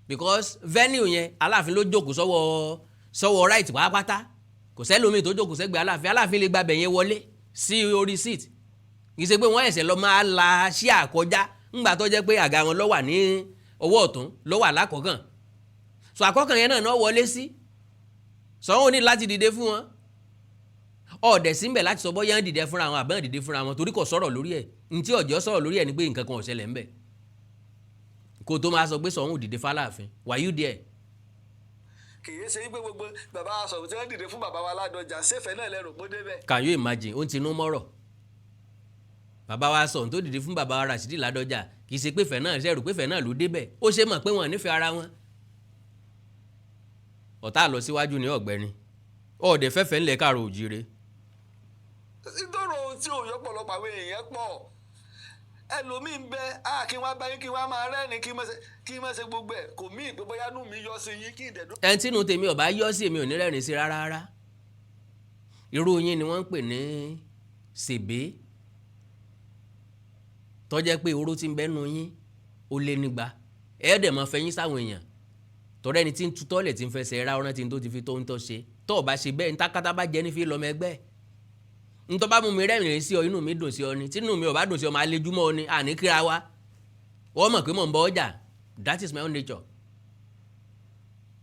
because venue yẹn Aláàfin ló jókòó sọ́wọ́ right pátápátá kò sẹ́lómi tó jókòó sẹ́gbẹ̀ẹ́ Aláàfin lè gbàbẹ̀ yẹn wọlé sí orí seat kì í ṣe pé wọ́n ẹ̀sẹ̀ lọ máa la sí àkọjá ńgbà tó jẹ́ pé àga wọn ló wà ní ọwọ́ ọ̀tún ló wà lákọ̀ọ́kàn so àkọ́kàn yẹn náà wọlé sí Ṣọ̀ún ní láti dìde fún wọn ọ̀dẹ̀ síbẹ̀ láti sọ bọ́yá ń dìde fúnra wọn àbẹ́ ń dìde fúnra wọn torí kò sọ̀rọ̀ lórí ẹ̀ ntí ọ̀jọ́ sọ̀rọ̀ lórí ẹ̀ ni pé nǹkan kan ò ṣẹlẹ̀ ńbẹ̀ kó tó máa sọ pé Ṣọ̀ún ò dìde f'Aláàfin were you there. kì í ṣe pé gbogbo bàbá wa Ṣọ̀ún tí wọ́n dìde fún bàbá wa Ládọjà ṣèfẹ́ náà lẹ́rù pé ó débẹ̀. Can you imagine ó ń tinú mọ́rọ̀ bàbá wa Ṣọ̀ún tó dìde fún bàbá wa Ràṣídì Ládọjà kì í ṣe pé fẹ́ náà ṣẹ̀rù pé fẹ́ náà ló débẹ̀ ó ṣe mọ̀ pé wọ́n nífẹ̀ẹ́ ara wọn. ọ̀tá lọ síwájú ní ọ̀gbẹ́ni ọ̀ọ́dẹ fẹ́fẹ́ ńlẹ̀ káàrọ̀ òjìire. ìdọ̀rọ̀ tí ò yọ pọ̀lọpọ̀ àwọn èèyàn pọ̀ ẹlòmíín bẹ kí wọ́n bá yín kí wọ́n máa rẹ́rìn kí wọ́n ṣe gbogbo ẹ̀ kò mí ìpè bóyá nù mí yọ sí yín kí ìdẹ̀dún. ẹni tínú tèmi ọba yọ sí èmi ò ní rẹ́rìn sí rárá. irú yín ni wọ́n ń pè ní ṣèbé tó jẹ́ pé oró tí ń bẹ́nu yín ó lé nígbà ẹ̀ẹ́dẹ̀ máa fẹ́ yín sáwọn èèyàn tọ́rẹ́ ni tí ń tutọ́lẹ̀ tí ń fẹsẹ̀ ra ọ̀rán tí ń tó ti fi tó ń tọ́ ṣe tó o bá ṣe bẹ́ẹ̀ ní tákátá bá jẹ́ ní fi lọ́mọ ẹgbẹ́ ntọ́ bá mú mi rẹ́rìn sí ọ inú mi dùn sí ọ ni tínú mi ò bá dùn sí ọ máa lejúmọ́ ọ ni àní kíra wa wọ́n mọ̀ pé mò ń bọ ọjà that is my own nature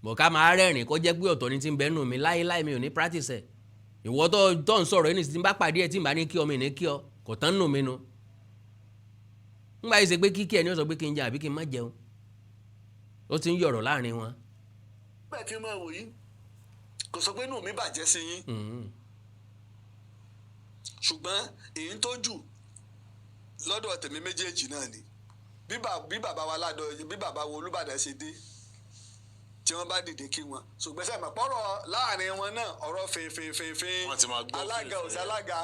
bọ̀ ká máa rẹ́rìn kó jẹ́ pé ọ̀tọ̀ ni tí ń bẹ́nu mi láéláé mi ò ní practice ẹ̀ ìwọ tó ń sọ̀rọ̀ ẹni tí ń bá pàdé ẹ̀ tí ń bá ní kí ọ mi ní kí ọ kò tán nù mí nu ńgbà yìí ṣe pé kíkí ẹ ní ó sọ pé kí n jẹ àbí kí n má jẹun ó ti ń yọ̀rọ̀ láàrin wọn. bẹ́ẹ̀ kí n máa wò yín kò sọ pé inú mi bàjẹ́ sí yín ṣùgbọ́n èyí tó jù lọ́dọ̀ tèmi méjèèjì náà ni bí bàbá wa ládọ̀ bí bàbá wa Olúbàdàn ṣe dé tí wọ́n bá dìde kí wọn ṣùgbọ́n sẹ́mi pọ́rọ̀ láàrin wọn náà ọ̀rọ̀ fèèfèèfèèfèé alága òsì alága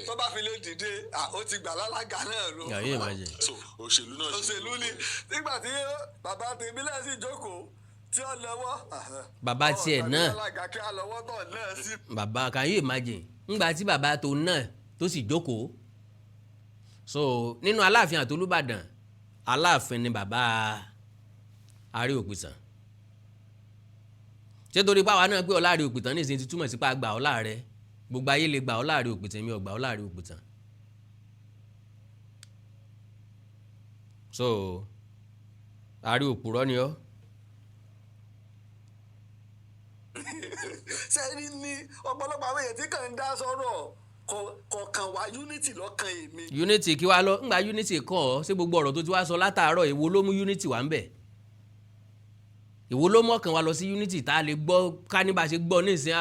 tó bá fi lè dìde ó ti gbà lálága náà lọ. òṣèlú ni nígbà tí bàbá tèmi náà sì jókòó tí ó lọ́wọ́. bàbá tiẹ̀ náà bàbá can you imagine ńgbà tí bàbá tó náà tó sì jókòó so nínú Aláàfin àti Olúbàdàn Aláàfin ni bàbá Ààrẹ Òǹpìtàn ṣé torí pàwa náà pé Ọláàrẹ Òǹpìtàn ní ìsìn ti túmọ̀ sí pa gbà ọ́ láàrẹ gbogbo ayé lè gbà ọ́ láàrẹ Òǹpìtàn mi ò gbà ọ́ láàrẹ Òǹpìtàn so Ààrẹ òpùrọ́ ni ọ́. sẹ́ni ní ọ̀pọ̀lọpọ̀ àwọn èèyàn tí kàn ń dá sọ̀rọ̀ kọ̀ọ̀kan wá unity lọ́kàn èmi. unity kí wàá lọ ńgbà unity kàn ọ́ ṣé gbogbo ọ̀rọ̀ tó ti wá sọ látàárọ̀ èwo ló mú unity wá ń bẹ̀ èwo ló mú ọkàn wa lọ sí unity tá a lè gbọ́ ká ní bá a ṣe gbọ́ nísìn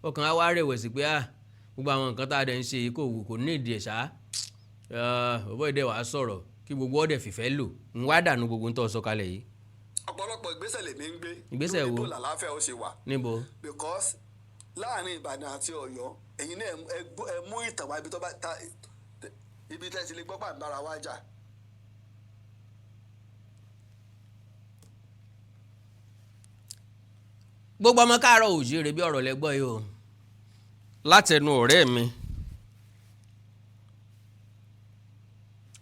ọkàn wa wá rẹ̀wẹ̀sì pé gbogbo àwọn nǹkan tá a dẹ̀ ń ṣe kò ní ìdí ẹ̀ ṣá bọ́bọ́ ìdẹ̀ wàá sọ̀rọ̀ kí gbogbo ọ̀dẹ̀ fìfẹ́ lò ń wá dànù gbogbo ń tọ́ sọ kalẹ̀ yìí. ọ̀pọ̀lọpọ̀ ìgbésẹ̀ lèmi ń gbé ìgbésẹ̀ wo níbo làlàáfíà ó ṣe wà. níbo. because láàrin Ìbàdàn àti Ọ̀yọ́ ẹ̀yin náà ẹ mú ìtàn wá ibi tó bá ta ibi tẹ́ ti lè gbọ́ pàǹbára wá jà. gbogbo ọmọ káàárọ̀ òjíire bí ọ̀rọ̀ lẹ́gbọ́ yìí o látẹnu ọ̀rẹ́ mi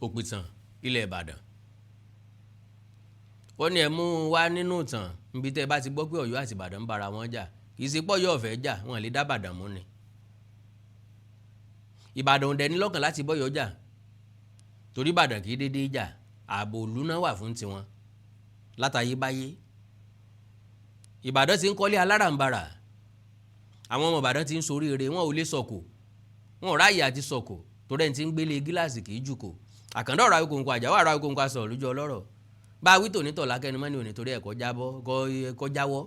Òǹpìtàn ilẹ̀ Ìbàdàn wọ́n ní ẹ mú wá nínú ìtàn níbi tẹ́ ẹ bá ti gbọ́ pé Ọ̀yọ́ àti Ìbàdàn ń bára wọn jà kì í ṣe pọ̀ yọ̀ ọ̀fẹ́ jà wọn lè dá Ìbàdàn mú ni Ìbàdàn ò dẹ̀ ní lọ́kàn láti bọ́yọ̀ jà torí Ìbàdàn kì í déédéé jà ààbò ìlú náà wà fún tiwọn látayébáyé Ìbàdàn ti ń kọ́lé alárànbarà àwọn ọmọ Ìbàdàn ti ń soríire wọn ò lè sọ̀kò wọn ò ráàyè àti sọ̀kò torí ẹni tí ń gbélé gíláàsì kì í jùkò àkàndá ọ̀rọ̀ Awíkonko àjàwọ̀ ọ̀rọ̀ Awíkonko asọ̀rọ̀ lójú ọlọ́rọ̀ bá a wí tòní tọ̀ lákẹ́ni mọ́ni òní torí ẹ̀kọ́ jáwọ́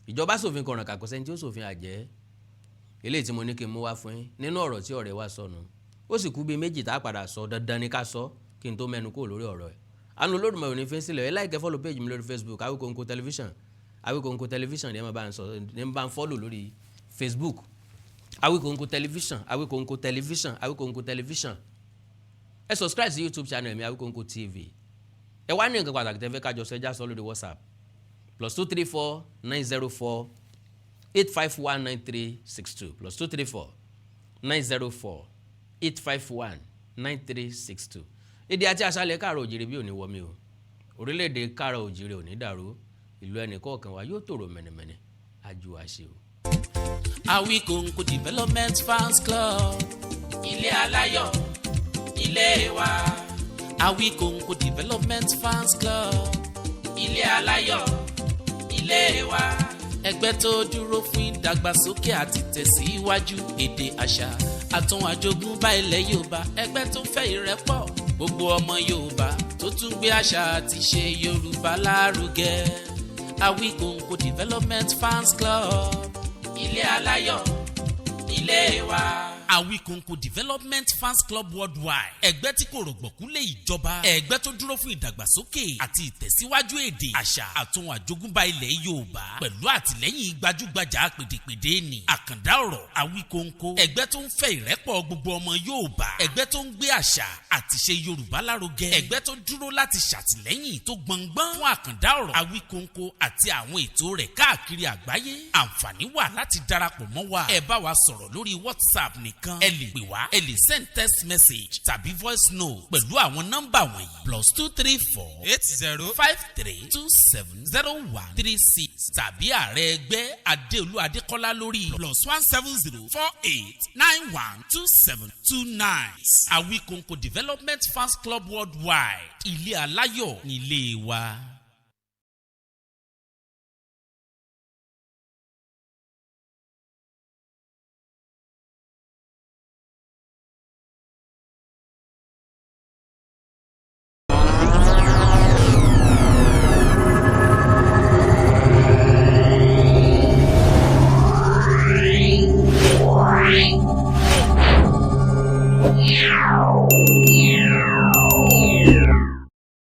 ìjọba ṣòfin kọ̀ràn kàkọ́ sẹ́ni tí ó ṣòfin àjẹ́ eléyìí tí mo ní kí n mú wá fún yín nínú ọ̀rọ̀ tí ọ̀rẹ́ wa sọnù ó sì kú bíi méjì tá a padà sọ dandan ni ká sọ kí n tó mẹ́nu kúrò lórí ọ̀rọ̀ ẹ̀ àánú Olódùmarè òní fi ń sílẹ̀ ẹ láìkẹ́ fọ́lọ̀ péjì mi lórí Facebook Awíkonko tẹlifíṣàn Awíkonko tẹlifíṣàn ni ẹ máa ń fọ́lọ̀ lórí Facebook Awíkonko tẹlifíṣàn Awíkonko tẹlifíṣàn Awíkonko tẹlifíṣàn ẹ subscribe sí YouTube channel mi Awíkonko TV ẹ wá ní nǹkan pàtàkì tẹ́ fẹ́ kájọ ṣẹjá sọ lórí WhatsApp +234 904 851 9362 +234 904 851 9362 èdè àti àṣàlẹ̀ káàrọ̀ òjìrè bí òní wọmi o orílẹ̀-èdè káàrọ̀ òjìrè òní dàrú ìlú ẹnìkọ̀ọ̀kan wa yóò tòrò mẹ́nẹ̀mẹ́nẹ̀ ajú àṣẹ o. Awíkonko Development Fans Club ilé aláyọ̀ ilé wa. Awíkonko Development Fans Club ilé aláyọ̀ ilé wa. Ẹgbẹ́ tó dúró fún ìdàgbàsókè àti tẹ̀síwájú èdè àṣà àtún àjogúnbá ilẹ̀ Yorùbá. Ẹgbẹ́ tó fẹ́ ìrẹ́pọ̀ gbogbo ọmọ Yorùbá tó tún gbé àṣà àti ṣe Yorùbá lárugẹ. Awíkonko Development Fans Club ilé aláyọ̀ ilé wa. Awikonko Development Fans Club Worldwide. Ẹgbẹ́ tí kò rọ̀gbọ̀kú lé ìjọba. Ẹgbẹ́ tó dúró fún ìdàgbàsókè àti ìtẹ̀síwájú èdè, àṣà àtún àjogúnbá ilẹ̀ Yorùbá. Pẹ̀lú àtìlẹ́yìn gbajúgbajà pèdèpèdè ni. Àkàndá ọ̀rọ̀ Awikonko. Ẹgbẹ́ tó ń fẹ́ ìrẹ́pọ̀ gbogbo ọmọ Yorùbá. Ẹgbẹ́ tó ń gbé àṣà àtiṣe Yorùbá lárugẹ. Ẹgbẹ́ tó dúró láti ṣàtìlẹ́yìn tó gbọ̀ngbọ́n fún àkàndá ọ̀rọ̀ Awikonko àti àwọn ètò rẹ̀ káàkiri àgbáyé. Àǹfààní wà láti darapọ̀ mọ́ wa. Ẹ bá wa sọ̀rọ̀ lórí WhatsApp nìkan. Ẹ lè pè wá, ẹ lè send text message tàbí voice note pẹ̀lú àwọn nọ́mbà wọ̀nyí: +234 80 53 27 0136 tàbí ààrẹ ẹgbẹ́ Adéolú Adékọ́lá lórí +170 48 91 27 29. Awikonko Development Fans Club Worldwide. Ilé aláyọ̀ nílé wa.